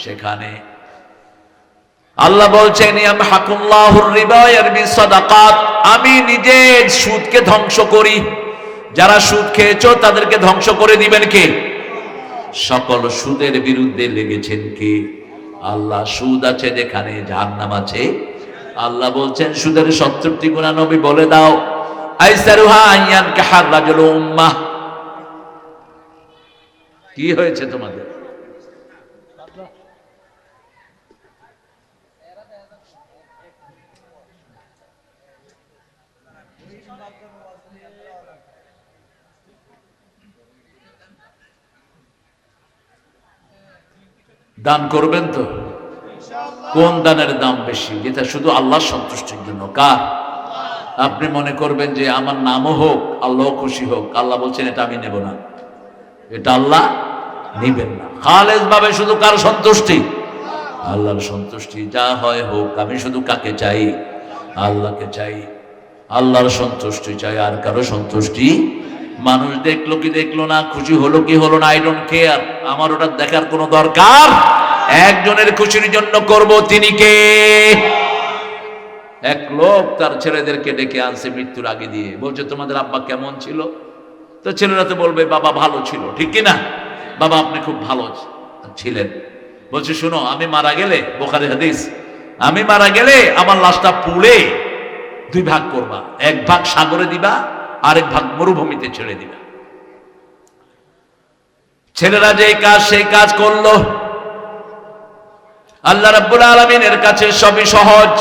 সেখানে। আল্লাহ বলছেন ইয়ামহাকুল্লাহুর রিবা ইয়ারবি সাদাকাত, আমি নিজে সুদকে ধ্বংস করি। যারা সুদ খেয়েছো তাদেরকে ধ্বংস করে দিবেন কে? সকল সুদের বিরুদ্ধে লেগেছেন কে? আল্লাহ। সুদ আছে যেখানে জাহান্নাম আছে। আল্লাহ বলছেন সুদের 70টি গুনাহ নবী বলে দাও। আইসারুহা আইয়ান কাহার রাজুল উম্মাহ। কি হয়েছে তোমাদের? দান করবেন তো? কোন দানের দাম বেশি? যেটা শুধু আল্লাহর সন্তুষ্টির জন্য। কার? আপনি মনে করবেন যে আমার নামও হোক, আল্লাহ খুশি হোক, আল্লাহ বলছেন এটা আমি নেব না, এটা আল্লাহ নিবেন না। খালেস ভাবে শুধু কার সন্তুষ্টি? আল্লাহর সন্তুষ্টি। যা হয় হোক, আমি শুধু কাকে চাই? আল্লাহকে চাই, আল্লাহর সন্তুষ্টি চাই, আর কারো সন্তুষ্টি। মানুষ দেখলো কি দেখলো না, খুশি হলো কি হলো না, আই ডোন্ট কেয়ার। আমার ওটা দেখার কোনো দরকার। একজনের খুশির জন্য করব, তিনি কে? এক লোক তার ছেলেদেরকে ডেকে আনছে মৃত্যুর আগে দিয়ে, বলছে তোমাদের আব্বা কেমন ছিল? তো ছেলেরা তো বলবে বাবা ভালো ছিল, ঠিক কিনা? বাবা আপনি খুব ভালো ছিলেন। বলছে শুনো, আমি মারা গেলে, বুখারী হাদিস, আমি মারা গেলে আমার লাশটা পুড়ে 2 ভাগ করবা, 1 ভাগ সাগরে দিবা, আরেক ভাগ মরুভূমিতে ছেড়ে দিবা। ছেলেরা যে কাজ সেই কাজ করলো। আল্লাহ রাব্বুল আলামিনের কাছে সবই সহজ।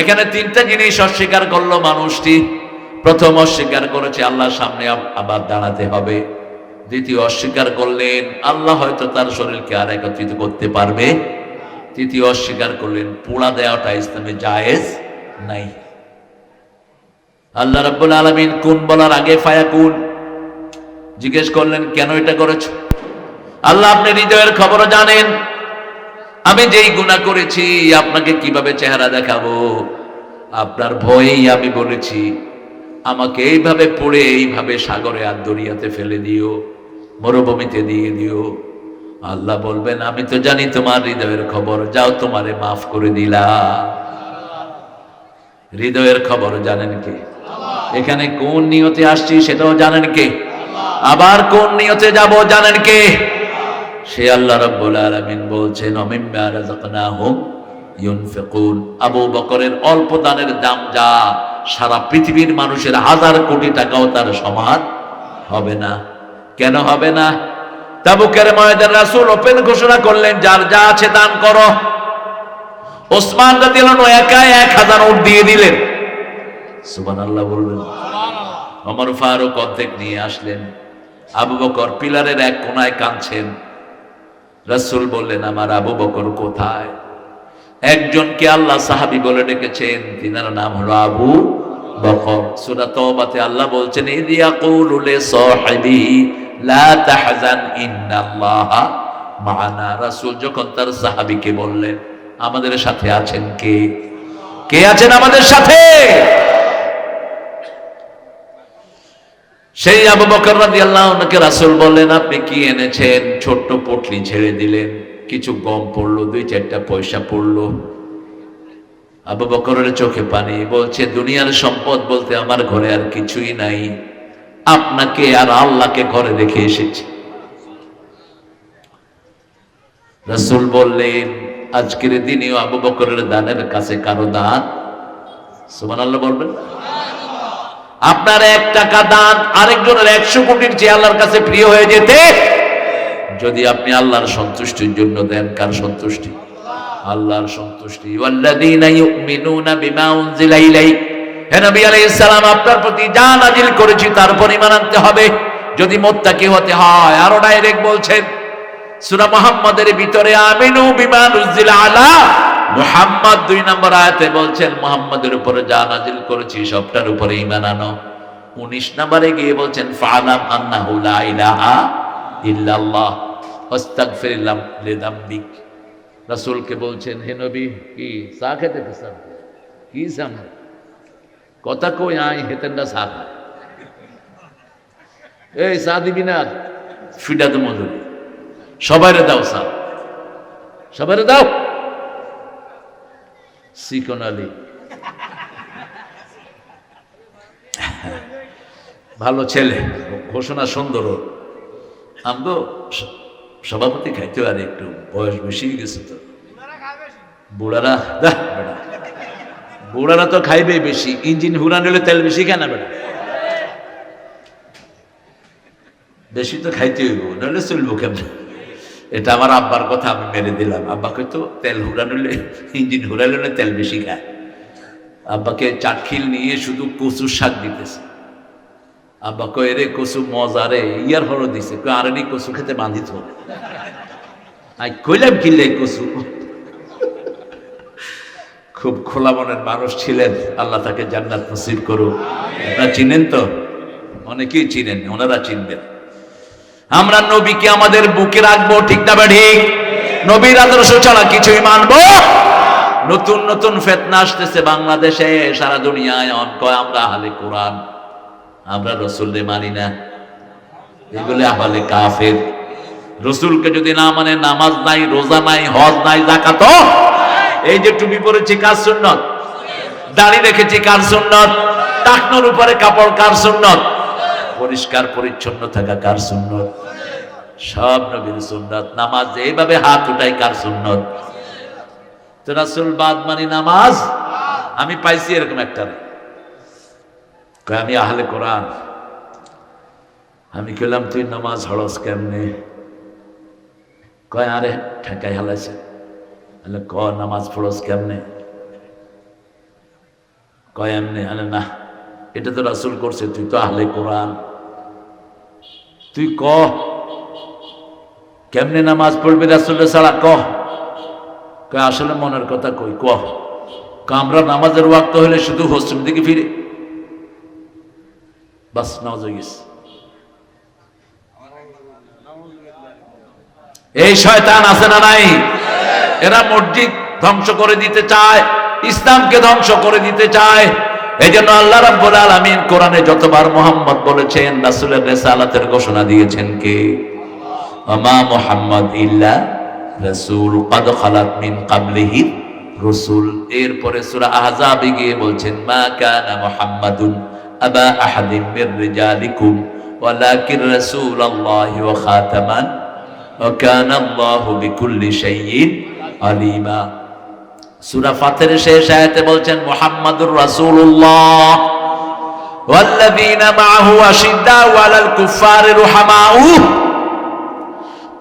এখানে 3টা জিনিস অস্বীকার করলো মানুষটি। প্রথম অস্বীকার করেছে আল্লাহর সামনে আবার দাঁড়াতে হবে। দ্বিতীয় অস্বীকার করলেন আল্লাহ হয়তো তার শরীরকে আর একত্রিত করতে পারবে। তৃতীয় অস্বীকার করলেন পোড়া দেওয়াটা ইসলামে জায়েজ নাই। আল্লাহ রাব্বুল আলামিন কুন বলার আগে ফায়াকুন জিজ্ঞেস করলেন কেন এটা করেছো? আল্লাহ আপনি হৃদয়ের খবর জানেন। আমি যেই গুনাহ করেছি আপনাকে কিভাবে চেহারা দেখাবো, আপনার ভয়েই আমি বলেছি আমাকে এইভাবে পড়ে এইভাবে সাগরে আর দরিয়াতে ফেলে দিও, মরুভূমিতে দিয়ে দিও। আল্লাহ বলবেন আমি তো জানি তোমার হৃদয়ের খবর, যাও তোমারে মাফ করে দিলাম। হৃদয়ের খবর জানেন কে? এখানে কোন নিয়তে আসছি সেটাও জানেন কে? আবার কোন নিয়তে যাব জানেন কে? সে আল্লাহ রাব্বুল আলামিন বলছেন মিম্মা রাযাকনাহুম ইউনফিকুন। আবু বকরের অল্প দানের দাম যা সারা পৃথিবীর মানুষের 1000 কোটি টাকাও তার সমান হবে না। কেন হবে না? তাবুকের ময়দানে রাসূল ওপেন ঘোষণা করলেন যার যা আছে দান করো। ওসমান রাদিয়াল্লাহু আনহু একা 1000 উট দিয়ে দিলেন। সুবহানাল্লাহ বলবেন। ওমর ফারুক অর্ধেক নিয়ে আসলেন। আবু বকর পিলারের এক কোনায় কাঁদছেন। রাসূল বললেন আমার আবু বকর কোথায়? একজনকে আল্লাহ সাহাবী বলে ডেকেছেন, তিনার নাম হলো আবু বকর। সূরা তাওবাতে আল্লাহ বলছেন ইয়াকুলু লিসাহিবিহি লা তাহজান ইন্নাল্লাহা মা'ানা। রাসূল যখন তার সাহাবীকে বললেন আমাদের সাথে আছেন কে? কে আছেন আমাদের সাথে? সেই আবু বকর রাদিয়াল্লাহু আনহুকে রাসূল বললেন আপনি কি এনেছেন? ছোট্ট পটলি ছেড়ে দিলেন, কিছু গম পড়লো, 2-4টা পয়সা পড়লো। আবু বকরের চোখে পানি, বলছে দুনিয়ার সম্পদ বলতে আমার ঘরে আর কিছুই নাই, আপনাকে আর আল্লাহকে ঘরে রেখে এসেছি। রাসূল বললেন আজকের দিনেও আবু বকরের দানের কাছে কারো দান? সুবহানাল্লাহ বলবেন। আপনার 1 টাকা দান আরেকজনের 100 কোটির চেয়ে আল্লাহর কাছে প্রিয় হয়ে যেতে, যদি আপনি আল্লাহর সন্তুষ্টির জন্য দেন। কার সন্তুষ্টি? আল্লাহর সন্তুষ্টি। ওয়াল্লাযীনা ইউমিনুনা বিমা উনজিলা ইলাইক, হে নবী আলাইহিস সালাম আপনার প্রতি যা নাজিল করেছি তার উপর ঈমান আনতে হবে যদি মুত্তাকি হতে হয়। আরো ডাইরেক্ট বলছেন সূরা মুহাম্মাদের ভিতরে আমিনু বিমা নুজিলা আলা মুহাম্মদ 2 নম্বর আয়াতে বলছেন মুহাম্মাদের উপরে যা নাজিল করেছি সবটার উপরে ঈমান আনো। 19 নম্বরে গিয়ে বলছেন ফালাম আন্নাহু লা ইলাহা ইল্লাল্লাহ ওয়াস্তাগফিরুল্লাহ লিযামবিক। রাসূলকে বলছেন হে নবী কি চা খেতে গেছেন কি সামনে কথা কই আই হেতেনটা চা খায় এই চা দিবি না ফিডা তো মজুরি সবাইরে দাও চা সবাইরে দাও সিকন আলী ভালো ছেলে ঘোষণা সুন্দর আমগো সভাপতি খাইতে আর একটু বয়স বেশি গেছে তো বুড়ারা বুড়ারা তো খাইবে বেশি ইঞ্জিন হুরান হলে তেল বেশি খায় না বেটা বেশি তো খাইতে হইব নাহলে চলবো কেমন এটা আমার আব্বার কথা আমি মেরে দিলাম আব্বা কইতো তেল হুরান হলে ইঞ্জিন হুরাইলে না তেল বেশি খায় আব্বাকে চাটখিল নিয়ে শুধু কচু শাক দিতেছে আব্বা কয় রে কচু মজা রে ইয়ার হলো দিছে কই আরেনি কচু খেতে বাঁধিত আই কইলাম কিনলে কচু খুব খোলা মনের মানুষ ছিলেন আল্লাহ তাকে জান্নাত নসিব করুক আপনারা চিনেন তো অনেকেই চিনেন ওনারা চিনবেন আমরা নবীকে আমাদের বুকে রাখবো ঠিক না ঠিক নবীর আদর্শ ছাড়া কিছুই মানবো নতুন নতুন ফিতনা আসতেছে বাংলাদেশে সারা দুনিয়ায় কয় আমরা আহলে কোরআন আমরা রাসূলকে মানি না এগুলো আহলে কাফের রাসূলকে যদি না মানে নামাজ নাই রোজা নাই হজ নাই যাকাত এই যে টুপি পরেছি কার সুন্নাত দাড়ি রেখেছি কার সুন্নাত টাকনোর উপরে কাপড় কার সুন্নাত পরিষ্কার পরিচ্ছন্ন থাকা কার সুন্নাত সব নবীর সুন্নাত নামাজ এইভাবে হাত উঠাই কার সুন্নাত তো রাসূল বাদ মানি নামাজ আমি পাইছি এরকম একটা কয় আমি আহলে কোরআন আমি কইলাম তুই নামাজ হড়স কেমনে কয় আরে ঠেকাই হালাইছে আলে ক নামাজ পড়স কেমনে কয় এমনি আলে না এটা তো রাসূল করছে তুই তো আহলে কোরআন তুই ক কেমনে নামাজ পড়বি রাসূলের ছাড়া কয় আসলে মনের কথা কই আমরা নামাজের ওয়াক্ত হলে শুধু পশ্চিম দিকে ফিরে বাস নামাজ হয়ে গেছে এই শয়তান আছে না নাই এরা মসজিদ ধ্বংস করে দিতে চায় ইসলামকে ধ্বংস করে দিতে চায় এই জন্য আল্লাহ রাব্বুল আলামিন কোরআনে যতবার মুহাম্মদ বলেছেন রাসূলের রিসালাতের ঘোষণা দিয়েছেন কে আমা মুহাম্মদ ইল্লা রাসূল قد خلت من قبله رسل এরপরে সূরা আহজাবে গিয়ে বলছেন মা কানা মুহাম্মাদুন আবা আহাদিম মির রিজালিকুম ওয়ালাকিন রাসূলুল্লাহি ওয়া খাতামান ওয়া কানা আল্লাহু বিকুল্লি শাইইন আলিমা সূরা ফাতিরের শেষ আয়াতে বলছেন মুহাম্মাদুর রাসূলুল্লাহ ওয়াল্লাযীনা মাআহু আশিদ্দাউ আলাল কুফফারি রুহামাউ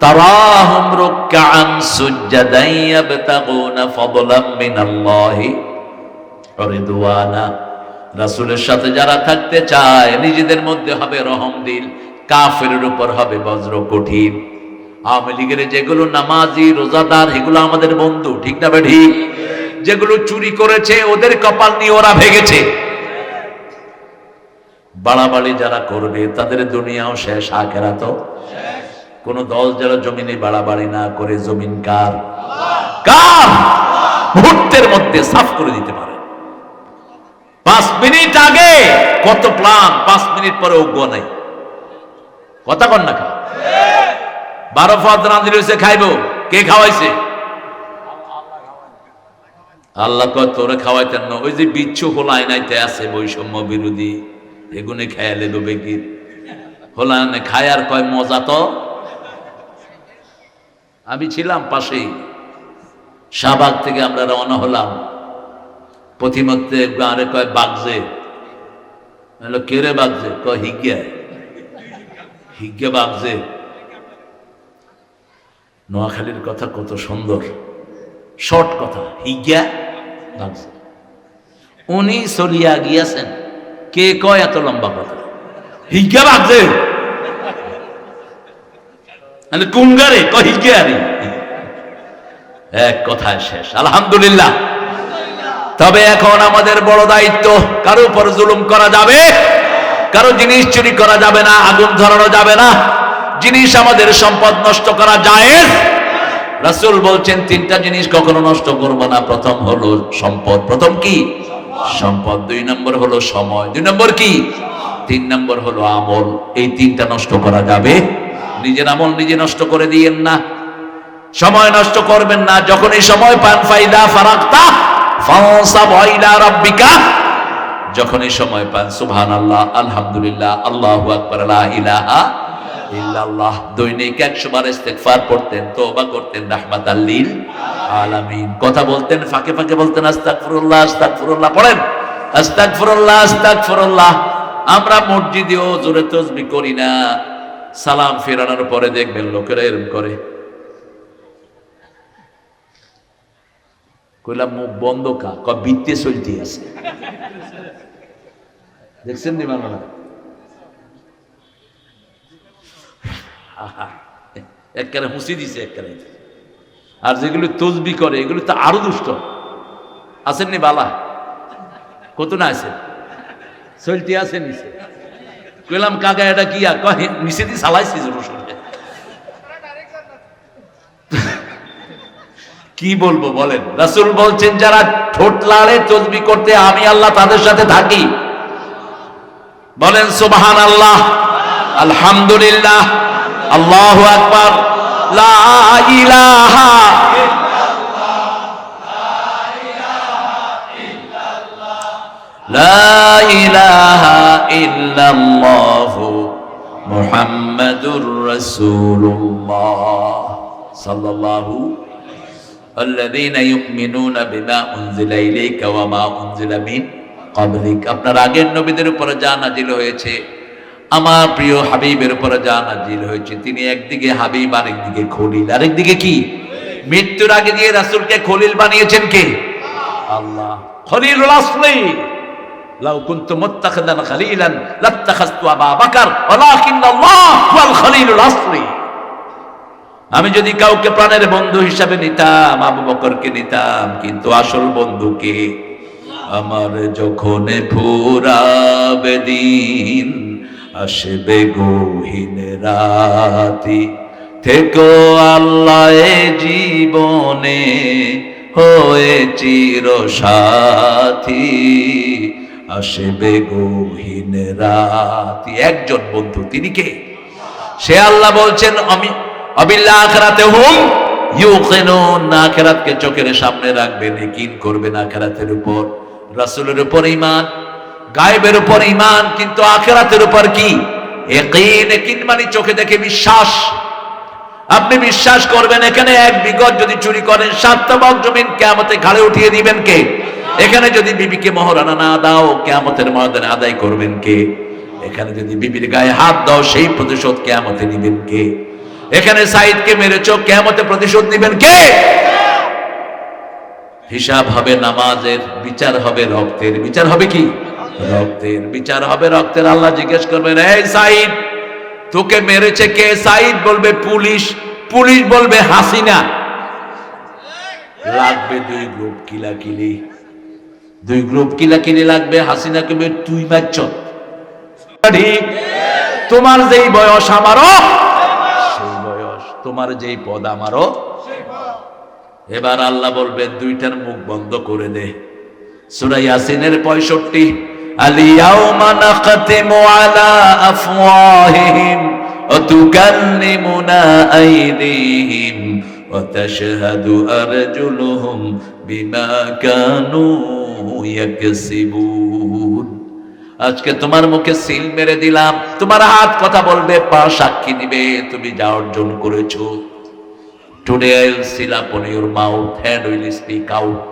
তারাহুম রুকআন সুজদান ইয়াবতাগুনা ফাদলাম মিনাল্লাহি ওয়া রিদওয়ানা রাসূলের সাথে যারা থাকতে চায় নিজেদের মধ্যে হবে রহম দিল কাফেরের উপর হবে বজ্র কঠিন আওয়ামী লীগের যেগুলো নামাজি রোজাদার এগুলো আমাদের বন্ধু ঠিক না বে ঠিক যেগুলো চুরি করেছে ওদের কপাল নিয়ে ওরা ভেগেছে বাড়াবাড়ি যারা করবে তাদের দুনিয়াও শেষ আখিরাতও শেষ কোন দল যারা জমিনে বাড়াবাড়ি না করে জমিন কার কার মুহূর্তের মধ্যে সাফ করে দিতে পারে 5 মিনিট আগে কত প্ল্যান 5 মিনিট পরে অজ্ঞ নাই কথা কন না 12 ফাদ রাঁধি রয়েছে খাইবো কে খাওয়াইছে আল্লাহ কয় তোরে খাওয়াইতেন না ওই যে বিচ্ছু হোলাই নাইতে আছে বৈষম্য বিরোধী এগুনে খেয়ালে ডুবে কি হোলানে খায়ার কয় মজা তো আমি ছিলাম পাশেই শাহবাগ থেকে আমরা রওনা হলাম প্রতিমধ্যে গাঁরে কয় বাগজে কেরে বাগজে কয় হিজ্ঞা বাগজে নোয়াখালীর কথা কত সুন্দর শর্ট কথা হিজ্ঞা বাগজে উনি চলিয়া গিয়াছেন কে কয় এত লম্বা কথা হিজ্ঞা বাগজে কুঙ্গারে কহিকে আরে এক কথায় শেষ। আলহামদুলিল্লাহ। তবে এখন আমাদের বড় দায়িত্ব, কারো উপর জুলুম করা যাবে, কারো জিনিস চুরি করা যাবে না, আগুন ধরানো যাবে না, জিনিস আমাদের সম্পদ নষ্ট করা জায়েজ। রাসূল বলছেন তিনটা জিনিস কখনো নষ্ট করব না। প্রথম হলো সম্পদ। প্রথম কি? সম্পদ। 2 নম্বর হলো সময়। 2 নম্বর কি? 3 নম্বর হলো আমল। এই তিনটা নষ্ট করা যাবে। নিজের আমল নিজে নষ্ট করে দিয়েন না, সময় নষ্ট করবেন না। যখন এই সময় পান ফাইদা ফারাগতা ফানসাব ইলা রাব্বিকা, যখন এই সময় পান সুবহানাল্লাহ, আলহামদুলিল্লাহ, আল্লাহু আকবার, লা ইলাহা ইল্লাল্লাহ। দৈনিক 100 বার ইস্তিগফার পড়তেন, তওবা করতেন, রাহমাতাল লিল আলামিন। কথা বলতেন, ফাঁকে ফাঁকে বলতেন আস্তাগফিরুল্লাহ, আস্তাগফিরুল্লাহ। পড়েন আস্তাগফিরুল্লাহ, আস্তাগফিরুল্লাহ। আমরা মসজিদেও জোরে তাসবিহ করি না। সালাম ফেরানোর পরে দেখবেন লোকেরা এরকম করে। কইলাম মুখ বন্ধ কা, বিত্তে চলতে আছে। দেখছেন নি মামলা? একবারে হুঁসি দিছে একবারে। আর যেগুলো তসবি করে এগুলো তো আরো দুষ্ট। আসেননি বালা? কত না আছে, চলতে আছে নিচে। কইলাম কাকা এটা কি? নিচে দিয়ে চালাইছি রসুন। কি বলবো বলেন? রাসূল বলছেন যারা ঠোঁট লাড়ে তাসবিহ করতে, আমি আল্লাহ তাদের সাথে থাকি। বলেন সুবহানাল্লাহ, আলহামদুলিল্লাহ, আল্লাহু আকবার, লা ইলাহা লা ইলাহা ইল্লাল্লাহু মুহাম্মাদুর রাসূলুল্লাহ সাল্লাল্লাহু আল্লাযীনা ইউমিনুনা বিমা উনজিলা ইলাইকা ওয়া মা উনজিলা মিন ক্বাবলিক। আপনার আগের নবীদের উপরে যা নাজিল হয়েছে, আমার প্রিয় হাবিবের উপরে যা নাজিল হয়েছে, তিনি একদিকে হাবিব, আরেকদিকে খলিল। আরেকদিকে কি? মৃত্যুর আগে দিয়ে রাসূলকে খলিল বানিয়েছেন কে? আল্লাহ। খলিলুল আসলি, লাউ কুনতু মুত্তাখিদান খলিলান লাত্তাখাযতু আবা বকর ওয়ালাকিন্নাল্লাহ হুয়াল খলিলুল আসলি। আমি যদি কাউকে প্রাণের বন্ধু হিসাবে নিতাম, আবু বকরকে নিতাম, কিন্তু আসল বন্ধুকে? আমার যখন ফুরাবে দিন, আসবে গহীন রাতি, থেকো আল্লাহ এ জীবনে হয়ে চির সাথী, আসবে গহীন রাতি। একজন বন্ধু, তিনি কে? সে আল্লাহ বলছেন আমি অবিল আখিরাতে হুম ইউকিনুন, আখিরাতকে চোখের সামনে রাখবেন, ইয়াকিন করবেন আখিরাতের উপর। রাসূলের উপর ঈমান, গায়েবের উপর ঈমান, কিন্তু আখিরাতের উপর কি? ইয়াকিন। ইয়াকিন মানে চোখে দেখে বিশ্বাস। আপনি বিশ্বাস করবেন এখানে 1 বিঘত যদি চুরি করেন, 7 তবক জমিন কিয়ামতে ঘাড়ে উঠিয়ে দিবেন কে? এখানে যদি বিবিকে মোহরানা না দাও, কিয়ামতের ময়দানে আদায় করবেন কে? এখানে যদি বিবির গায়ে হাত দাও, সেই প্রতিশোধ কিয়ামতে নেবেন কে? এখানে সাইদকে মেরেছো, কিয়ামতে প্রতিশোধ নেবেন কে? হিসাব হবে নামাজের, বিচার হবে রক্তের। বিচার হবে কি? রক্তের। বিচার হবে রক্তের। আল্লাহ জিজ্ঞেস করবেন, এই সাইদ, তোকে মেরেছে কে? সাইদ বলবে পুলিশ। পুলিশ বলবে হাসিনা। লাগবে 2 গ্রুপ কিলাকিলি, 2 গ্রুপ কিলাকিলি লাগবে। হাসিনা কবে তুই মারছ? ঠিক। তোমার যেই বয়স আমারও সেই বয়স, তোমার যেই পদ আমারও। এবার আল্লাহ বলবেন 2টার মুখ বন্ধ করে দে। সূরা ইয়াসিনের 65, আল-ইয়াওমা নাখতিমু আলা আফওয়াহিহিম ওয়া তুকাল্লিমুনা আইদিহিম ওয়া তাশহাদু আরজুলুহুম বিমা কানু ইয়াকসিবুন। আজকে তোমার মুখে সিল মেরে দিলাম, তোমার হাত কথা বলবে, পা সাক্ষী দিবে তুমি যা অর্জন করেছো। Today I will seal upon your mouth, hand will speak out.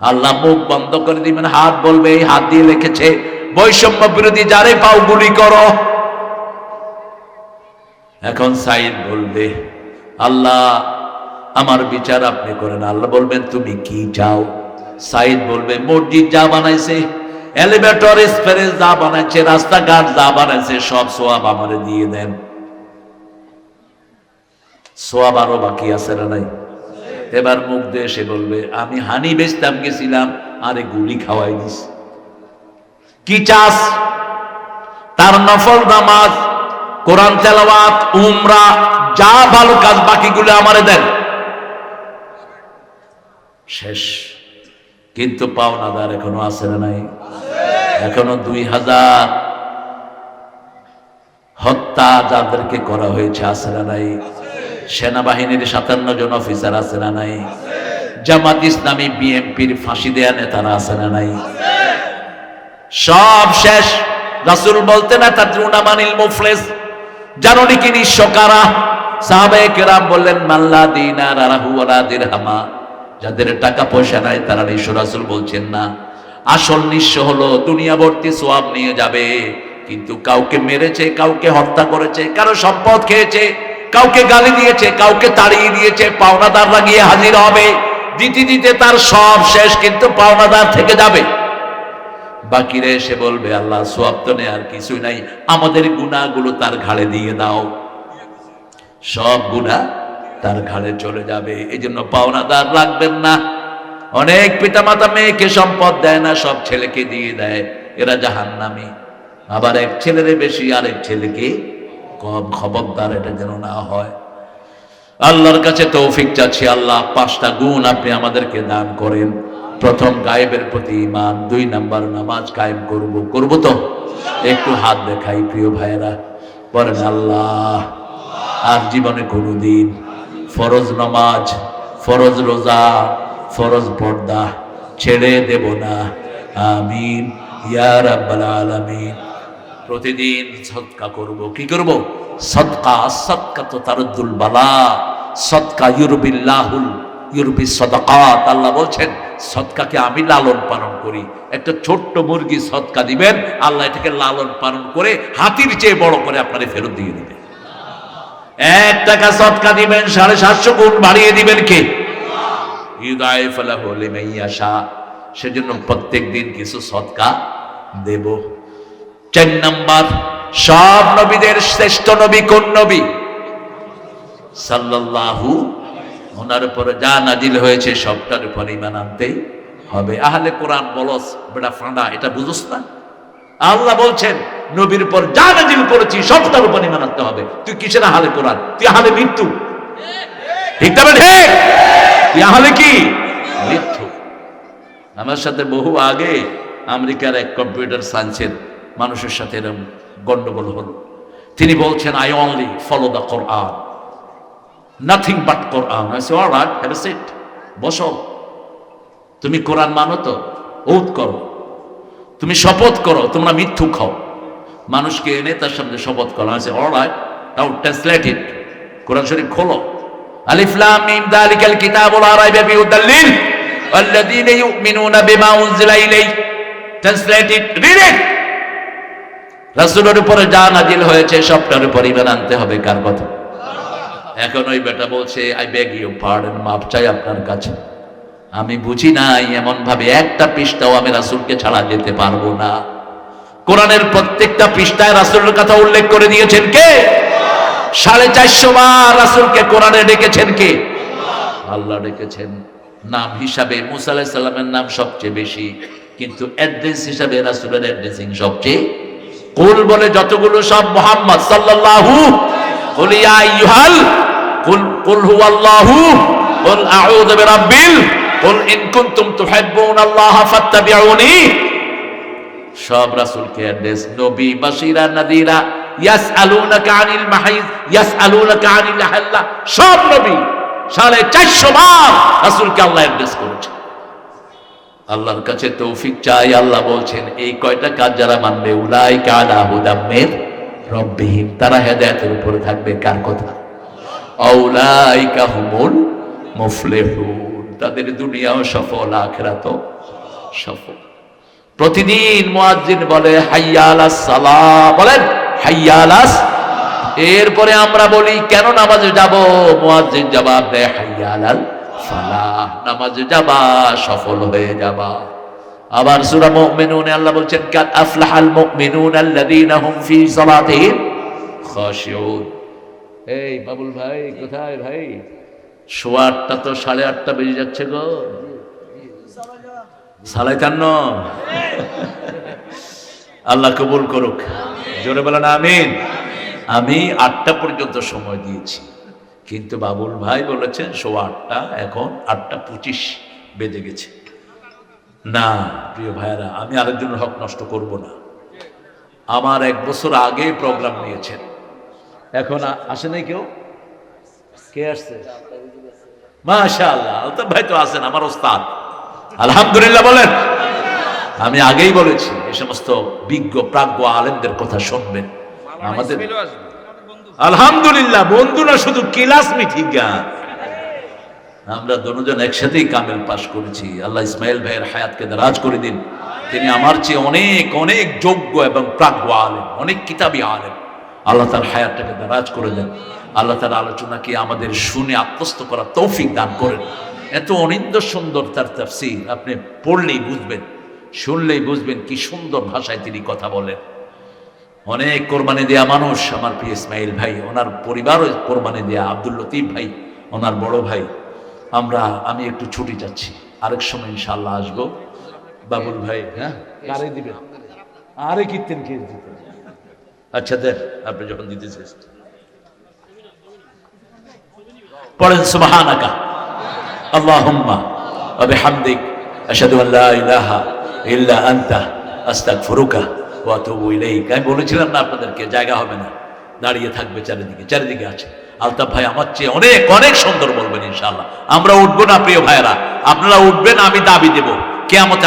আল্লাহ মুখ বন্ধ করে দিবেন, হাত বলবে, এই হাত দিয়ে লিখেছে বৈষম্য বিরোধী, যারে পাও গুলি করো। এখন সাইদ বলবে, আল্লাহ আমার বিচার আপনি করেন। আল্লাহ বলবেন তুমি কি চাও? সাইদ বলবে মসজিদ যা বানাইছে, এলিভেটর এক্সপ্রেস যা বানাইছে, রাস্তাঘাট যা বানাইছে, সব সওয়াব আমারে দিয়ে দেন। সোয়াব আরো বাকি আছে না নাই? এবার মুখ দিয়ে এসে বলবে আমি হানি বেচতাম গেছিলাম, আরে গুলি খাওয়াই দিস। কি চাস? তার নফল নামাজ, কোরআন তেলাওয়াত, উমরা, যা ভালো কাজ বাকিগুলো আমারে দেন। শেষ। কিন্তু পাওনাদার এখনো আছে না নাই? এখনো 2000 হত্যা যাদেরকে করা হয়েছে আছে না নাই? সেনাবাহিনীর 57 জন অফিসার আছে না নাই? জামাত ইসলামী বিএনপির ফাঁসি দেয়া নেতারা আছে না নাই? সব শেষ। রাসূল বলতেন না তাদরুনা মানিল মুফলিস, জানো নি কি নিঃস্ব কারা? সাহাবায়ে কেরাম বললেন মাল্লা দিনার আলাহু ওয়ালা দিরহামা, যাদের টাকা পয়সা নাই তারা নিঃস্ব। রাসূল বলছেন না, আসল নিঃস্ব হলো দুনিয়া ভর্তি সওয়াব নিয়ে যাবে, কিন্তু কাউকে মেরেছে, কাউকে হত্যা করেছে, কারো সম্পদ খেয়েছে, কাউকে গালি দিয়েছে, কাউকে তাড়িয়ে দিয়েছে, পাওনাদাররা গিয়ে হাজির হবে, দিতে দিতে তার সব শেষ, কিন্তু পাওনাদার থেকে যাবে। বাকিরা এসে বলবে আল্লাহ সওয়াব তো নেই, আর কিছুই নাই, আমাদের গুনাহগুলো তার ঘাড়ে দিয়ে দাও। সব গুনাহ তার ঘাড়ে চলে যাবে। এই জন্য পাওনাদার রাখবেন না। অনেক পিতামাতা মেয়েকে সম্পদ দেয় না, সব ছেলেকে দিয়ে দেয়, এরা জাহান্নামী। আবার এক ছেলের বেশি আরেক ছেলেকে কম। খবরদার এটা যেন না হয়। আল্লাহর কাছে তৌফিক চাচ্ছি, আল্লাহ 5টা গুণ আপনি আমাদেরকে দান করেন। প্রথম, গায়েবের প্রতি ঈমান। 2 নাম্বার, নামাজ কায়েম করব তো? একটু হাত দেখাই প্রিয় ভাইয়েরা, বলেন আল্লাহ আর জীবনে কোনোদিন ফরজ নামাজ, ফরজ রোজা, ফরজ পর্দা ছেড়ে দেব না, আমিন ইয়া রাব্বাল আলামিন। প্রতিদিন সদকা করব। কি করব? সদকা। সদকা তো তারুদ্দুল বালা, সদকা ইউরবি সাদাকাত। আল্লাহ বলছেন সদকাকে আমি লালন পালন করি। একটা ছোট্ট মুরগি সদকা দিবেন, আল্লাহ এটাকে লালন পালন করে হাতির চেয়ে বড় করে আপনারে ফেরত দিয়ে দিবেন। 1 টাকা সদকা দিবেন, 750 গুণ বাড়িয়ে দিবেন কে? ইউদাইফু লাহু লিমান ইয়াশা। সেজন্য প্রত্যেক দিন কিছু সদকা দেব। 4 নাম্বার, সব নবীদের শ্রেষ্ঠ নবী কোন নবী? সাল্লাল্লাহু। ওনার উপরে যা নাজিল হয়েছে সবটার উপর ঈমান আনতেই হবে। আহলে কোরআন বলস বেটা ফাঁদা, এটা বুঝোস না? আল্লাহ বলছেন নবীর উপর যা নাজিল করেছি সবটার উপর ঈমান আনতে হবে। তুই কিসের আহলে কোরআন? তুই আহলে মৃত্যু। ঠিক না বেঠে? তুই আহলে কি? মৃত্যু। আমার সাথে বহু আগে আমেরিকার এক কম্পিউটার সায়েন্সের মানুষের সাথে এরকম গন্ডগোল হলো। তিনি বলছেন I only follow the Quran, nothing but Quran. I say alright, have a seat, বসো। তুমি কোরআন মানো তো? ওত করো। তুমি শপথ করো তোমরা মিথ্যু খাও। মানুষকে এনে তার সামনে শপথ করো। I say alright, now translate it. কোরআন শরীফ খোলো। আলিফ লাম মিম যালিকাল কিতাবু লা রাইবা ফিহি হুদাল লিল আল্লাযীনা ইউমিনুনা বিমা উনজিলা ইলাইহি। Translate it, read it. রাসূলের উপরে যা নাজিল হয়েছে সবটার উপর ঈমান আনতে হবে। কার কথা? এখন ওই বেটা বলছে আই বেগ ইউ পার্ডন, মাপ চাই আপনার কাছে, আমি বুঝি নাই এমন ভাবে একটা পৃষ্ঠাও আমি রাসূলকে ছাড়া যেতে পারবো না। কোরআনের প্রত্যেকটা পৃষ্ঠায় রাসূলের কথা উল্লেখ করে দিয়েছেন কে? 450 বার রাসূলকে কোরআনে ডেকেছেন কে? আল্লাহ ডেকেছেন। নাম হিসাবে মুসা আলাইহিস সালামের নাম সবচেয়ে বেশি, কিন্তু অ্যাড্রেস হিসাবে রাসূলের অ্যাড্রেসিং সবচেয়ে। কুল বলে যতগুলো সব মুহাম্মদ সাল্লাল্লাহু, কুল ইয়া আইয়ুহাল, কুল হুয়াল্লাহু, কুল আউযু বিরাব্বিল, কুল ইন কুনতুম তুহিব্বুনাল্লাহ ফাত্তাবিউনি। সব রাসূলকে অ্যাড্রেস। নবী বাশীরা নাযীরা, ইয়াসআলুনাকা আনিল মাহিদ, ইয়াসআলুনাকা আনিল আহল্লা। সব নবী 450 বার রাসূলকে আল্লাহ অ্যাড্রেস করেছে। আল্লাহর কাছে তৌফিক চাই। আল্লাহ বলছেন এই কয়টা কাজ যারা মানবে উলাইকা আলা হুদাম মির রাব্বিহিম, তারা হেদায়েতের উপরে থাকবে। কার কথা? আউলাইকা হুমুল মুফলিহুন, তাদের দুনিয়াও সফল আখিরাতও সফল। প্রতিদিন মুয়াজ্জিন বলে হাইয়া আলাস সালাহ, বলেন হাইয়া আলাস। এরপরে আমরা বলি কেন নামাজে যাব? মুয়াজ্জিন জবাব দেয় হাইয়া আলাল ফালাহ, নামাজে যাবা সফল হয়ে যাবা। আবার সূরা মুমিনুনে আল্লাহ বলছেন কাদ আফলাহাল মুমিনুন আল্লাযীনা হুম ফি সালাতিহিম খাশিউন। এই বাবুল ভাই কোথায় ভাই? 8:15 তো 8:30 বেজে যাচ্ছে গো। 57 আল্লাহ কবুল করুক, জোরে বলেন আমিন। আমি 8টা পর্যন্ত সময় দিয়েছি, কিন্তু বাবুল ভাই বলেছেন 8:15, এখন 8:25 বেজে গেছে। না প্রিয় ভাইরা, আমি আরেকজনের হক নষ্ট করব না। আমার 1 বছর আগে প্রোগ্রাম নিয়েছেন, এখন আসে নাই কেউ? কে আসছে? মাশাআল্লাহ, আলতাফ ভাই তো আছেন, আমার ওস্তাদ, আলহামদুলিল্লাহ বলেন। আমি আগেই বলেছি এই সমস্ত বিজ্ঞ প্রাজ্ঞ আলেমদের কথা শুনবেন। আমাদের আলহামদুলিল্লাহ বন্ধু না, শুধু ক্লাসমেট জ্ঞান। আমরা দুজন একসাথেই কামেল পাশ করেছি। আল্লাহ ইসমাইল ভাইয়ের হায়াতকে দারাজ করে দিন। তিনি আমার চেয়ে অনেক অনেক যোগ্য এবং প্রাজ্ঞ আলেম, অনেক কিতাবী আলেম। আল্লাহ তার হায়াতটাকে দারাজ করে দেন। আল্লাহ তার আলোচনাকে আমাদের শুনে আত্মস্থ করার তৌফিক দান করেন। এত অনিন্দ সুন্দর তার তাফসীর, আপনি পড়লেই বুঝবেন, শুনলেই বুঝবেন কি সুন্দর ভাষায় তিনি কথা বলেন। অনেক কোরবানি দেয়া মানুষ আমার প্রিয় ইসমাইল ভাই, ওনার পরিবারও কোরবানি দেয়া, আব্দুল লতিফ ভাই ওনার বড় ভাই। আমি একটু ছুটি যাচ্ছি, আরেক সময় ইনশাআল্লাহ আসবো। বাবুল ভাই, হ্যাঁ কারে দিবেন? আরে কীর্তেন কে দিতেন? আচ্ছা দেন, আপনি যখন দিতে চেষ্টা পড়েন সুবহানাকা আল্লাহুম্মা ওয়া বিহামদিক আশহাদু আল লা ইলাহা ইল্লা আনতা আস্তাগফিরুকা ওয়া আতুবু ইলাইক। আমি বলেছিলাম না আপনাদেরকে জায়গা হবে না, দাঁড়িয়ে থাকবে চারিদিকে, চারিদিকে আছে। আলতাফ ভাই আমার চেয়ে অনেক অনেক সুন্দর বলবেন ইনশাআল্লাহ। আমরা উঠবো না প্রিয় ভাইয়েরা, আপনারা উঠবেন, আমি দাবি দেব কিয়ামতে